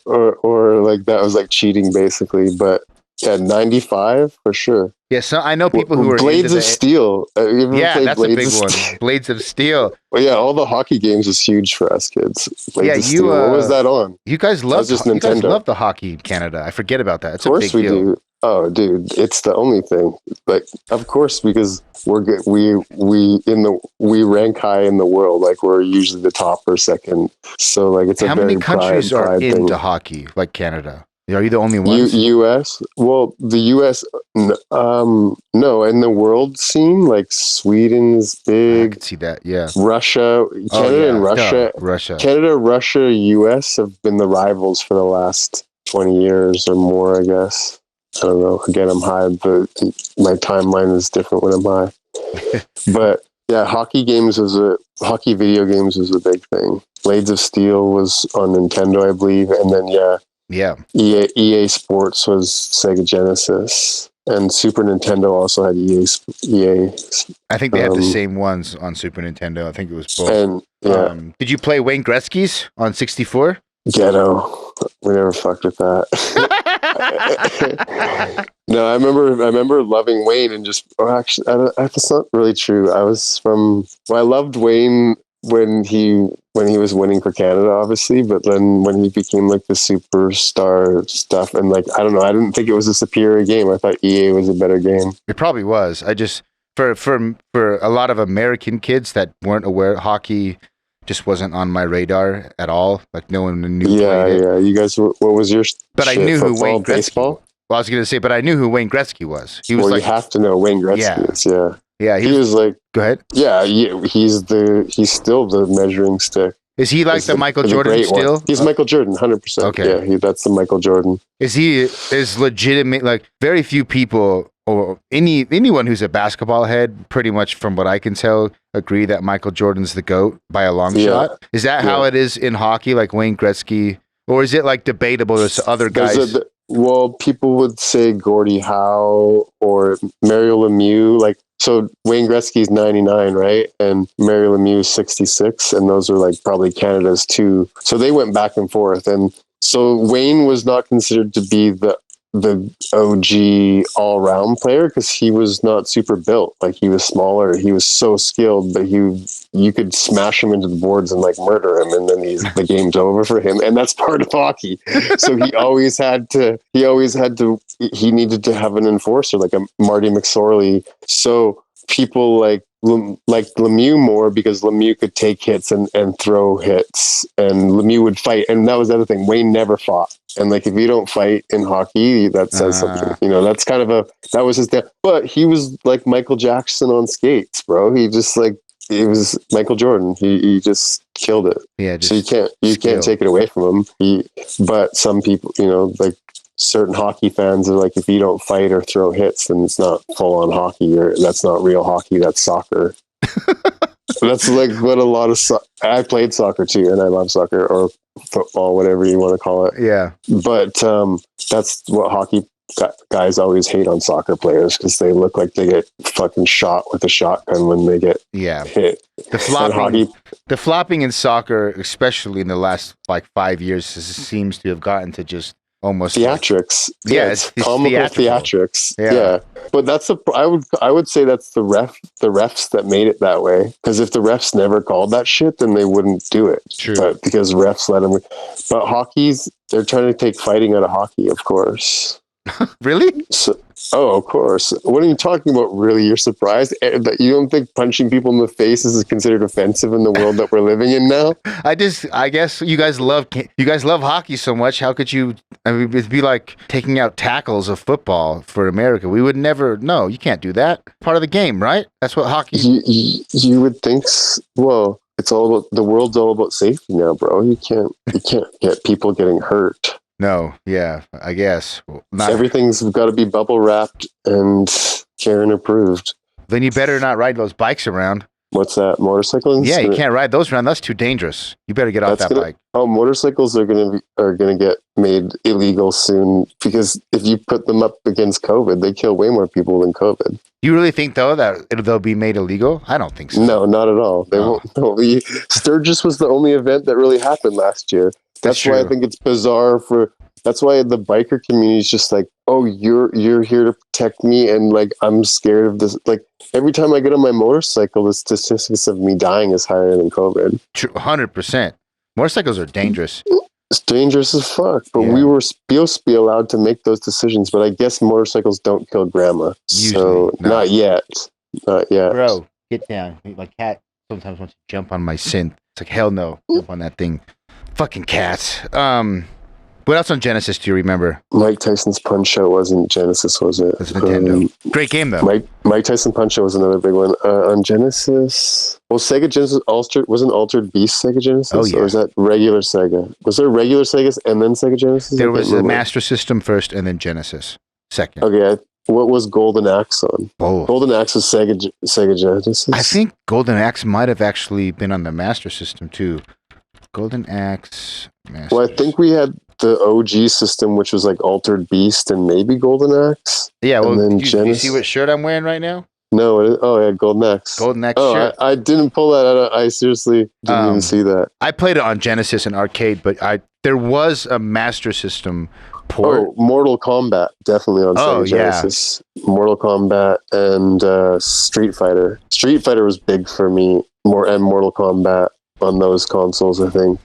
or like that was like cheating basically. But Yeah, 95 for sure. Yeah, so I know people who are Blades into of Steel. You ever yeah, played that's a big Blades of one. Steel? Blades of Steel. Well, yeah, all the hockey games is huge for us kids. Blades Yeah, of Steel. What was that on? you guys That was loved just you guys Nintendo. love the hockey in Canada. I forget about that. It's Of a course big we deal. do. Oh, dude, it's the only thing. Like, of course, because we're good. We rank high in the world. Like, we're usually the top or second. So, like, it's a How very many countries are pride thing. into hockey like Canada? Are you the only ones? U.S. Well, the U.S. No, in the world scene, like Sweden's I big. could see that. Yeah. Russia, Canada, and Russia. Russia. Canada, Russia, U.S. have been the rivals for the last 20 years or more, I guess. I don't know. Again, I'm high, but my timeline is different when I'm high. But yeah, hockey video games was a big thing. Blades of Steel was on Nintendo, I believe, and then Yeah. EA Sports was Sega Genesis, and Super Nintendo also had EA. I think they had the same ones on Super Nintendo. I think it was both. And yeah, did you play Wayne Gretzky's on 64? Ghetto. We never fucked with that. No, I remember loving Wayne and just. Oh, actually, that's not really true. I loved Wayne when he was winning for Canada, obviously, but then when he became like the superstar stuff, and like I don't know, I didn't think it was a superior game. I thought EA was a better game. It probably was. I just for a lot of American kids that weren't aware, hockey just wasn't on my radar at all. Like no one knew. Yeah. You guys, what was your? But I knew who Wayne Gretzky. Baseball. Well, I was gonna say, but I knew who Wayne Gretzky was. He was you have to know Wayne Gretzky is. Yeah. Yeah, he was like. Go ahead. Yeah, he's still the measuring stick. Is he like the Michael Jordan still? One. He's Michael Jordan, 100%. Okay. Yeah, that's the Michael Jordan. Is legitimate, like very few people or anyone who's a basketball head, pretty much from what I can tell, agree that Michael Jordan's the GOAT by a long shot. Is that how it is in hockey, like Wayne Gretzky? Or is it like debatable? There's other guys. Well, people would say Gordie Howe or Mario Lemieux. Like, so Wayne Gretzky's 99, right? And Mario Lemieux's 66. And those are like probably Canada's two. So they went back and forth. And so Wayne was not considered to be the OG all-round player because he was not super built. Like, he was smaller. He was so skilled, but you could smash him into the boards and like murder him, and then the game's over for him. And that's part of hockey. So he needed to have an enforcer, like a Marty McSorley. So people like Lemieux more because Lemieux could take hits and throw hits, and Lemieux would fight. And that was the other thing. Wayne never fought. And like, if you don't fight in hockey, that says something. You know, that's kind of that was his death. But he was like Michael Jackson on skates, bro. He just like, it was Michael Jordan. He just killed it. Yeah. So you can't take it away from him. But some people, you know, like certain hockey fans are like, if you don't fight or throw hits, then it's not full on hockey, or that's not real hockey. That's soccer. That's like what a lot of I played soccer too, and I love soccer or football, whatever you want to call it. Yeah. But that's what hockey guys always hate on soccer players, because they look like they get fucking shot with a shotgun when they get hit. The flopping in soccer, especially in the last like 5 years, seems to have gotten to just almost theatrics. It's comical theatrics. Yeah. But that's I would say that's the refs that made it that way. Because if the refs never called that shit, then they wouldn't do it. True. But because refs let them. But they're trying to take fighting out of hockey, of course. Really? Of course. What are you talking about? Really? You're surprised that you don't think punching people in the face is considered offensive in the world that we're living in now? I guess you guys love hockey so much. How could you? I mean, it'd be like taking out tackles of football for America. We would never. No, you can't do that. Part of the game, right? That's what hockey. You would think. Well, it's all about the world's all about safety now, bro. You can't get people getting hurt. No, yeah, I guess. Everything's got to be bubble wrapped and Karen approved. Then you better not ride those bikes around. What's that? Motorcycles? Yeah, you can't ride those around. That's too dangerous. You better get off that bike. Oh, motorcycles are gonna get made illegal soon, because if you put them up against COVID, they kill way more people than COVID. You really think though that they'll be made illegal? I don't think so. No, not at all. They won't. No. Sturgis was the only event that really happened last year. That's why I think it's bizarre for That's why the biker community is just like, oh, you're here to protect me, and like I'm scared of this. Like every time I get on my motorcycle, the statistics of me dying is higher than COVID. 100%. Motorcycles are dangerous. It's dangerous as fuck, but we were supposed to be allowed to make those decisions. But I guess motorcycles don't kill grandma. Usually, so no. Not yet. Bro, get down. My cat sometimes wants to jump on my synth. It's like, hell no. Jump on that thing. Fucking cats. What else on Genesis do you remember? Mike Tyson's Punch-Out wasn't Genesis, was it? That's Nintendo. Great game, though. Mike Tyson Punch-Out was another big one. On Genesis... Well, Sega Genesis wasn't Altered Beast Sega Genesis? Oh, yeah. Or was that regular Sega? Was there regular Sega and then Sega Genesis? There was the Master System first and then Genesis second. Okay, what was Golden Axe on? Oh. Golden Axe was Sega Genesis? I think Golden Axe might have actually been on the Master System, too. Golden Axe... Master Well, I think we had the OG system, which was like Altered Beast and maybe Golden Axe. Yeah, well, then do you see what shirt I'm wearing right now? No, yeah, Golden Axe. Golden Axe shirt. I didn't pull that out. I seriously didn't even see that. I played it on Genesis and arcade, but there was a Master System port. Oh, Mortal Kombat, definitely on Sega Genesis. Mortal Kombat and Street Fighter. Street Fighter was big for me, and Mortal Kombat on those consoles, I think.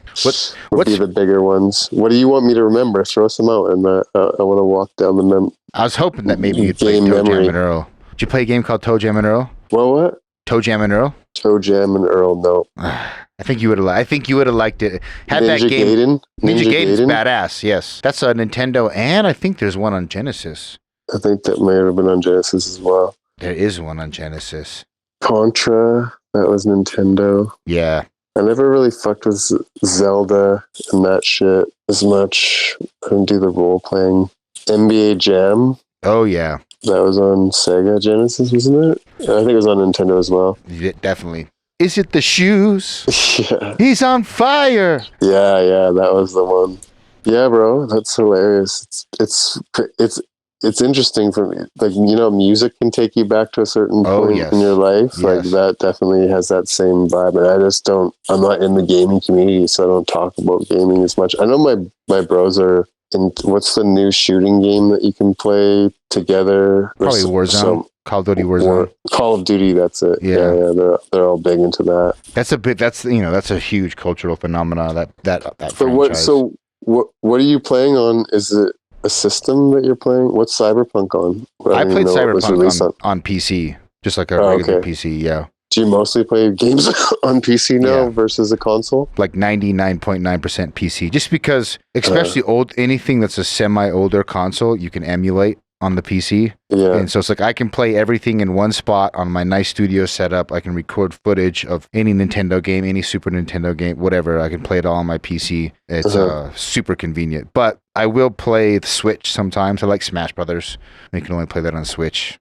Would be the bigger ones. What do you want me to remember? Throw some out, and I want to walk down the I was hoping that maybe you'd play Toe Jam and Earl. Did you play a game called Toe Jam and Earl? Well, what? Toe Jam and Earl? Toe Jam and Earl, no. I think you would have liked it. Had Ninja that game. Gaiden? Ninja Gaiden's badass, yes. That's a Nintendo, and I think there's one on Genesis. I think that may have been on Genesis as well. There is one on Genesis. Contra, that was Nintendo. Yeah. I never really fucked with Zelda and that shit as much. I didn't do the role playing. NBA Jam. Oh, yeah. That was on Sega Genesis, wasn't it? I think it was on Nintendo as well. Yeah, definitely. Is it the shoes? Yeah. He's on fire. Yeah, that was the one. Yeah, bro, that's hilarious. It's interesting for me. Like, music can take you back to a certain point in your life. Yes. Like that definitely has that same vibe. And I'm not in the gaming community, so I don't talk about gaming as much. I know my bros are in, what's the new shooting game that you can play together? Probably Warzone. Call of Duty Warzone. Call of Duty, that's it. Yeah, they're all big into that. That's a huge cultural phenomenon that But franchise. what are you playing on? Is it a system that you're playing? What's Cyberpunk on? I played Cyberpunk on PC, just like a regular PC, yeah. Do you mostly play games on PC now versus a console? Like 99.9% PC, just because, especially anything that's a semi-older console, you can emulate on the PC. Yeah. And so it's like I can play everything in one spot on my nice studio setup. I can record footage of any Nintendo game, any Super Nintendo game, whatever. I can play it all on my PC. It's super convenient. But I will play the Switch sometimes. I like Smash Brothers. You can only play that on Switch.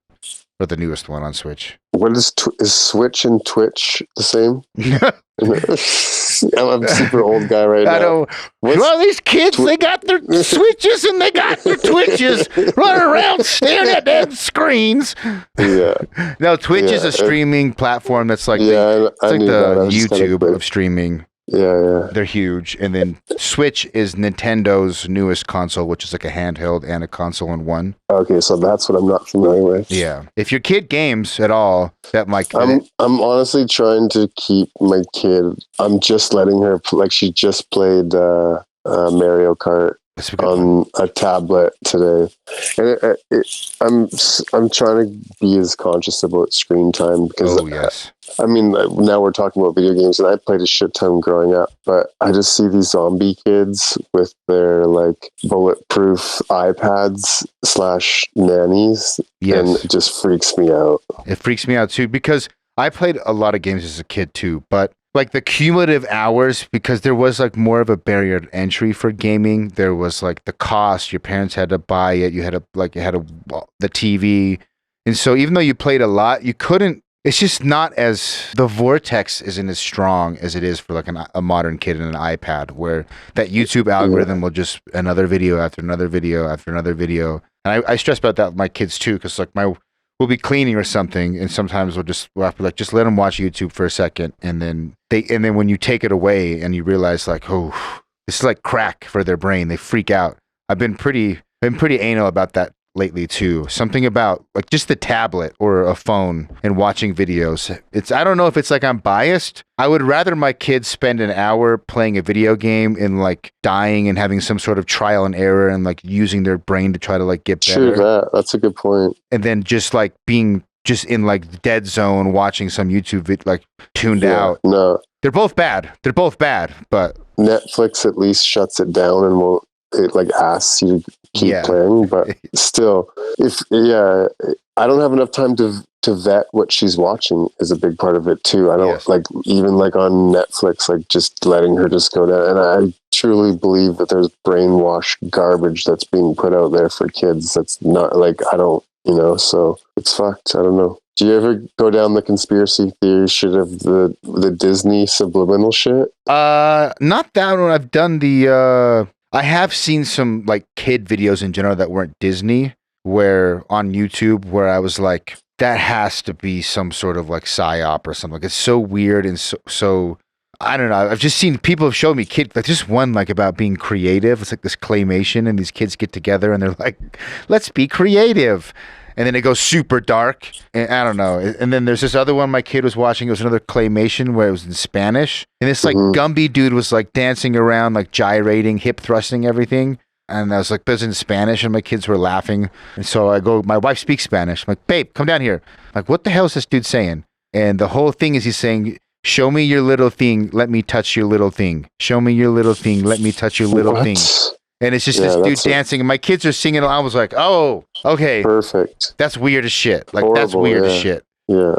Or the newest one on Switch. What is Switch and Twitch the same? I'm a super old guy right now. I know. Well, these kids, they got their Switches and they got their Twitches running around staring at them screens. Yeah. No, Twitch is a streaming platform that's like the YouTube of streaming. Yeah. They're huge. And then Switch is Nintendo's newest console, which is like a handheld and a console in one. Okay, so that's what I'm not familiar with. Yeah. If your kid games at all, I'm honestly trying to keep my kid. I'm just letting her she just played Mario Kart on a tablet today, and I'm trying to be as conscious about screen time because I mean, now we're talking about video games, and I played a shit ton growing up, but I just see these zombie kids with their bulletproof iPads / nannies, and it just freaks me out. It freaks me out too, because I played a lot of games as a kid too, but the cumulative hours, because there was more of a barrier to entry for gaming. There was the cost. Your parents had to buy it. You had to the TV, and so even though you played a lot, you couldn't. It's just not the vortex isn't as strong as it is for a modern kid in an iPad, where that YouTube algorithm will just another video after another video after another video. And I stress about that with my kids too, because we'll be cleaning or something, and sometimes we'll have to just let them watch YouTube for a second, and then when you take it away and you realize this is like crack for their brain, they freak out. I've been pretty anal about that lately too. Something about like just the tablet or a phone and watching videos. I don't know if it's like I'm biased. I would rather my kids spend an hour playing a video game and like dying and having some sort of trial and error and like using their brain to try to like get better. True, that's a good point. And then just like being just in like dead zone watching some YouTube like tuned out. No. They're both bad, but Netflix at least shuts it down and won't, it like asks you to keep playing, but still, I don't have enough time to vet what she's watching is a big part of it too. I don't like, even like on Netflix, like just letting her just go down. And I truly believe that there's brainwashed garbage that's being put out there for kids. That's not like, I don't, so it's fucked. I don't know. Do you ever go down the conspiracy theory shit of the Disney subliminal shit? Not that one. I've done I have seen some like kid videos in general that weren't Disney, where on YouTube, where I was like, that has to be some sort of like psyop or something. Like, it's so weird and so I don't know. I've just seen people have shown me like just one like about being creative. It's like this claymation and these kids get together and they're like, let's be creative. And then it goes super dark. And I don't know. And then there's this other one my kid was watching. It was another claymation where it was in Spanish. And this like Gumby dude was like dancing around, like gyrating, hip thrusting everything. And I was like, this is in Spanish. And my kids were laughing. And so I go, my wife speaks Spanish. I'm like, babe, come down here. I'm like, what the hell is this dude saying? And the whole thing is he's saying, show me your little thing. Let me touch your little thing. Show me your little thing. Let me touch your little thing. And it's just this dude dancing, and my kids are singing. I was like, "Oh, okay, perfect. That's weird as shit. Like Horrible, that's weird as shit." Yeah.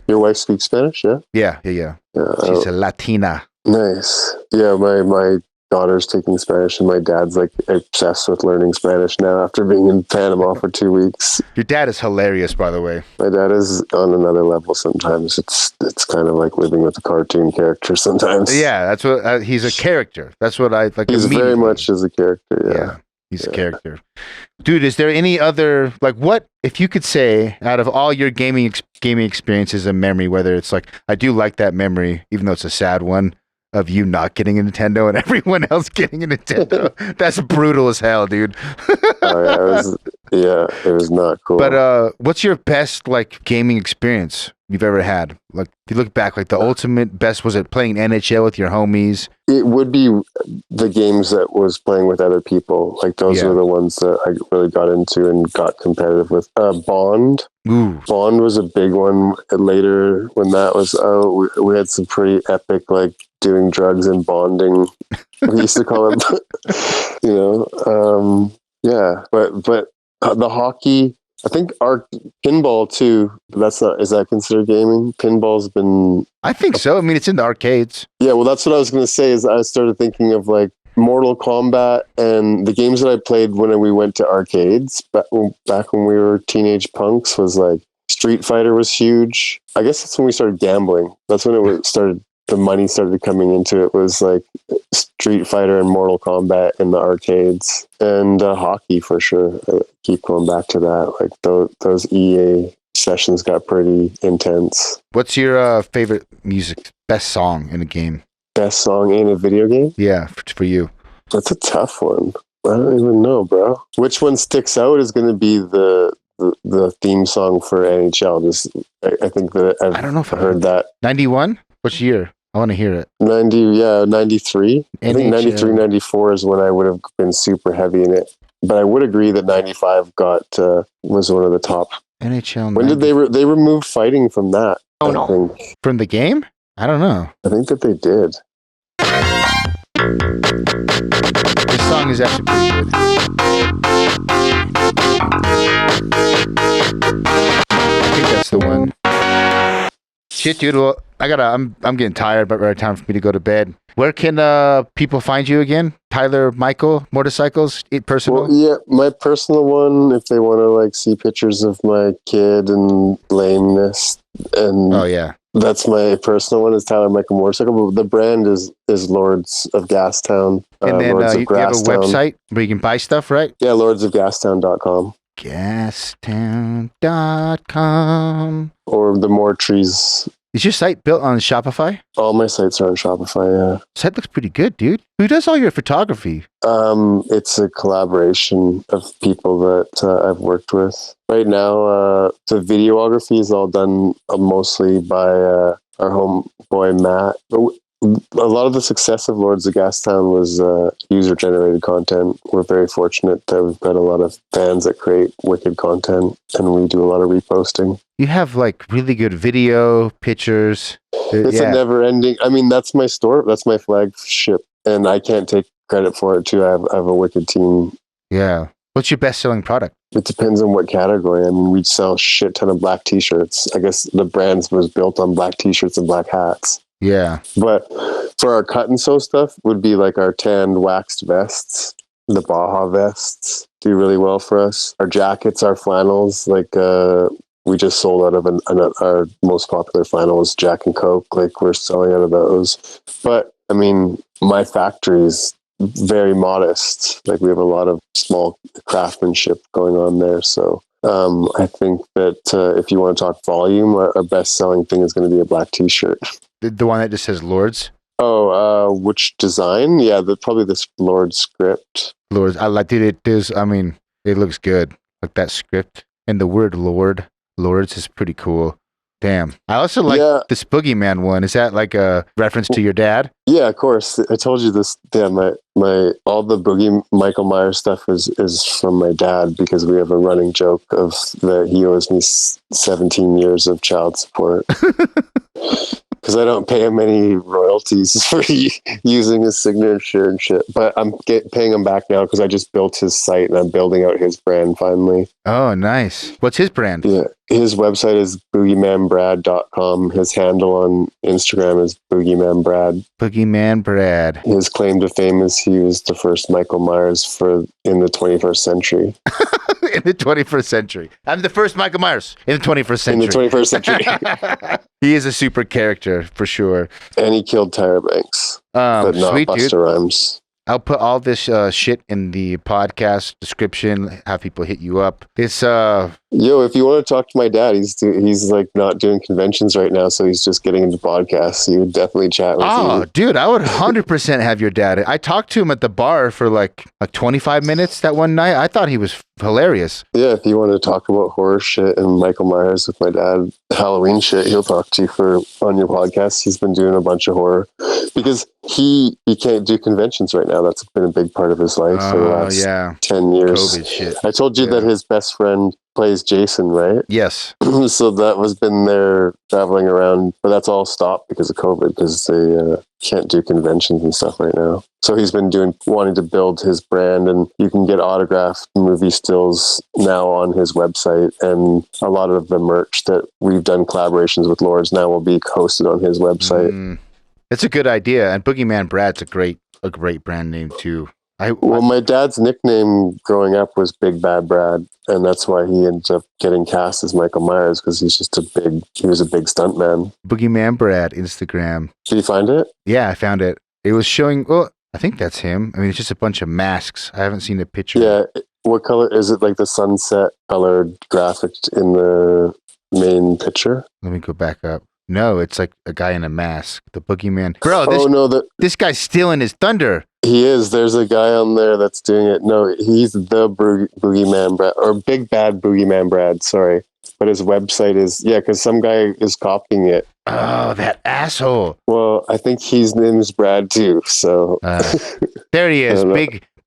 Your wife speaks Spanish, yeah? Yeah. She's a Latina. Nice. Yeah, my daughter's taking Spanish, and my dad's like obsessed with learning Spanish now after being in Panama for 2 weeks. Your dad is hilarious, by the way. My dad is on another level sometimes. It's kind of like living with a cartoon character sometimes. Yeah, that's what he's a character. That's what I like. He's very much as a character. Yeah, he's a character. Dude, is there any other like what if you could say out of all your gaming experiences and memory, whether it's like I do like that memory, even though it's a sad one, of you not getting a Nintendo and everyone else getting a Nintendo. That's brutal as hell, dude. It was not cool. But what's your best like gaming experience you've ever had? Like if you look back, like the ultimate best, was it playing NHL with your homies? It would be the games that was playing with other people. Like those were the ones that I really got into and got competitive with. Bond. Ooh. Bond was a big one. But when that was out, we had some pretty epic like doing drugs and bonding. We used to call it, but the hockey, I think our pinball too, but is that considered gaming? Pinball's been... I think so. I mean, it's in the arcades. Yeah, well, that's what I was going to say is I started thinking of like Mortal Kombat and the games that I played when we went to arcades back when we were teenage punks was like Street Fighter was huge. I guess that's when we started gambling. That's when the money started coming into it, was like Street Fighter and Mortal Kombat in the arcades, and hockey for sure. I keep going back to that. Like those EA sessions got pretty intense. What's your favorite best song in a game? Best song in a video game? Yeah, for you. That's a tough one. I don't even know, bro. Which one sticks out is going to be the theme song for NHL. I think that I don't know if I heard that. 91? Which year? I want to hear it. 93. I think 93, 94 is when I would have been super heavy in it. But I would agree that 95 was one of the top. NHL. When did they remove fighting from that? Oh, no. From the game? I don't know. I think that they did. This song is actually pretty good. I think that's the one. Shit, dude. Well, I'm getting tired, but right time for me to go to bed. Where can people find you again? Tyler Micheal Motorcycles, personal? Well, yeah, my personal one, if they want to like see pictures of my kid and lameness, and that's my personal one, is Tyler Micheal Motorcycle. But the brand is Lords of Gastown. And then you have a website where you can buy stuff, right? Yeah, lordsofgastown.com. Gastown.com. Or the More Trees Is your site built on Shopify? All my sites are on Shopify, yeah. Site looks pretty good, dude. Who does all your photography? It's a collaboration of people that I've worked with. Right now, the videography is all done mostly by our homeboy Matt. A lot of the success of Lords of Gastown was user-generated content. We're very fortunate that we've got a lot of fans that create wicked content, and we do a lot of reposting. You have like really good video, pictures. It's a never-ending. I mean, that's my store. That's my flagship, and I can't take credit for it too. I have a wicked team. Yeah. What's your best-selling product? It depends on what category. I mean, we sell a shit ton of black T-shirts. I guess the brand was built on black T-shirts and black hats. Yeah. But for our cut and sew stuff would be like our tanned waxed vests. The Baja vests do really well for us. Our jackets, our flannels, like we just sold out of our most popular flannel was Jack and Coke. Like we're selling out of those. But I mean, my factory's very modest. Like we have a lot of small craftsmanship going on there. So I think that if you want to talk volume, our best selling thing is going to be a black T-shirt. The one that just says Lords? Oh, which design? Yeah, probably this Lord script. Lords. I like it. It looks good. Like that script. And the word Lords is pretty cool. Damn. I also like this Boogeyman one. Is that like a reference to your dad? Yeah, of course. I told you this. Yeah, my all the Michael Myers stuff is from my dad because we have a running joke of that he owes me 17 years of child support. Because I don't pay him any royalties for using his signature and shit. But I'm paying him back now because I just built his site and I'm building out his brand finally. Oh, nice. What's his brand? Yeah, his website is boogeymanbrad.com. His handle on Instagram is boogeymanbrad. Boogeyman Brad. His claim to fame is he was the first Michael Myers in the 21st century. In the 21st century. I'm the first Michael Myers in the 21st century. In the 21st century. He is a super character for sure. And he killed Tyra Banks. But not sweet, Busta dude. Rhymes. I'll put all this shit in the podcast description, have people hit you up. It's Yo, if you want to talk to my dad, he's like not doing conventions right now, so he's just getting into podcasts. He would definitely chat with you. Oh, dude, I would 100% have your dad. I talked to him at the bar for like 25 minutes that one night. I thought he was hilarious. Yeah, if you want to talk about horror shit and Michael Myers with my dad, Halloween shit, he'll talk to you on your podcast. He's been doing a bunch of horror because he can't do conventions right now. That's been a big part of his life for the last 10 years. COVID shit. I told you that his best friend plays Jason, right? Yes. So that was been there traveling around, but that's all stopped because of COVID because they can't do conventions and stuff right now. So he's been wanting to build his brand, and you can get autographed movie stills now on his website, and a lot of the merch that we've done collaborations with Lords now will be hosted on his website. It's a good idea, and Boogeyman Brad's a great brand name too. My dad's nickname growing up was Big Bad Brad, and that's why he ended up getting cast as Michael Myers because he was a big stunt man. Boogeyman Brad, Instagram. Did you find it? Yeah, I found it. It was showing, I think that's him. I mean, it's just a bunch of masks. I haven't seen the picture. Yeah. What color is it? Like the sunset colored graphic in the main picture? Let me go back up. No, it's like a guy in a mask. The Boogeyman. Bro, this guy's stealing his thunder. He is. There's a guy on there that's doing it. No, he's the Boogeyman Brad, or Big Bad Boogeyman Brad, sorry. But his website is, because some guy is copying it. Oh, that asshole. Well, I think his name is Brad too, so. There he is,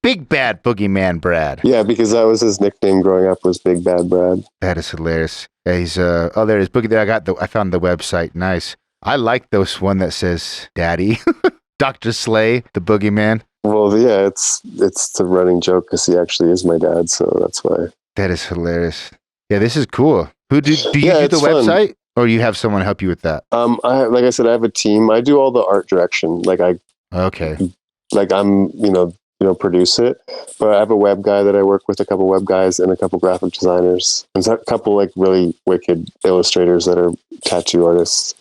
Big Bad Boogeyman Brad. Yeah, because that was his nickname growing up, was Big Bad Brad. That is hilarious. Yeah, he's, there it is. Boogie, I found the website. Nice. I like those one that says Daddy. Dr. Slay, the Boogeyman. Well, yeah, it's the running joke because he actually is my dad, so that's why. That is hilarious. Yeah, this is cool. Do you do the website, or you have someone help you with that? Like I said, I have a team. I do all the art direction. I'm produce it. But I have a web guy that I work with, a couple web guys, and a couple graphic designers, and a couple like really wicked illustrators that are tattoo artists.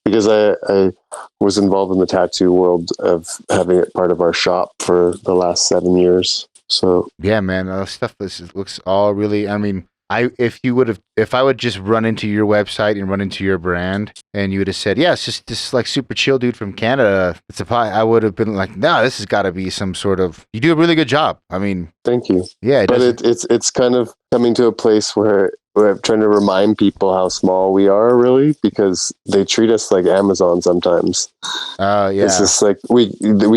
Because I was involved in the tattoo world of having it part of our shop for the last 7 years. So yeah, man, stuff looks all really. I mean, if I would just run into your website and run into your brand, and you would have said, yeah, it's just this like super chill dude from Canada, it's a pie, I would have been like, no, this has got to be some sort of. You do a really good job. I mean, thank you. Yeah, but it's kind of coming to a place where I'm trying to remind people how small we are, really, because they treat us like Amazon sometimes. Yeah, it's just like we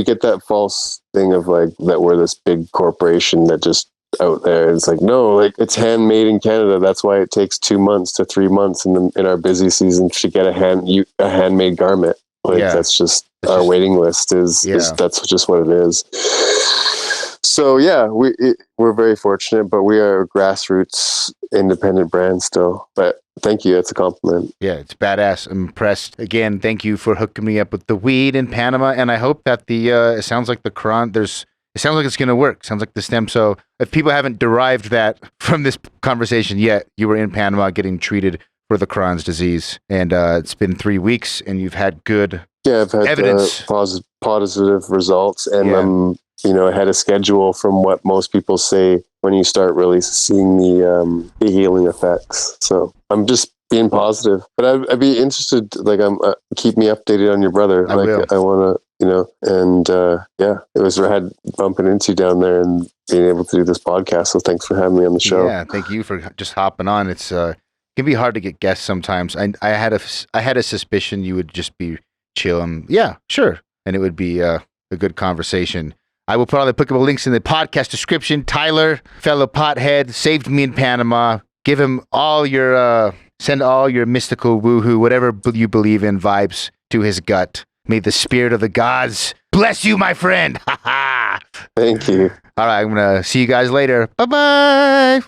get that false thing of like that we're this big corporation that just out there. It's like, no, like it's handmade in Canada. That's why it takes 2 months to 3 months in our busy season to get a handmade garment. Like that's just our waiting list is that's just what it is. So yeah, we're very fortunate, but we are a grassroots independent brand still. But thank you, it's a compliment. Yeah, it's badass. I'm impressed. Again, thank you for hooking me up with the weed in Panama, and I hope that it sounds like it sounds like it's going to work. Sounds like the stem. So if people haven't derived that from this conversation yet, you were in Panama getting treated for the Crohn's disease, and it's been 3 weeks, and you've had good I've had evidence, positive results, and I'm ahead of schedule from what most people say when you start really seeing the healing effects. So I'm just being positive, but I'd be interested. Like, keep me updated on your brother. I want to. And it was rad bumping into you down there and being able to do this podcast. So thanks for having me on the show. Yeah, thank you for just hopping on. It can be hard to get guests sometimes. I had a suspicion you would just be chill and yeah, sure, and it would be a good conversation. I will put all the applicable links in the podcast description. Tyler, fellow pothead, saved me in Panama. Give him all your send all your mystical woohoo, whatever you believe in, vibes to his gut. May the spirit of the gods bless you, my friend. Thank you. All right, I'm going to see you guys later. Bye-bye.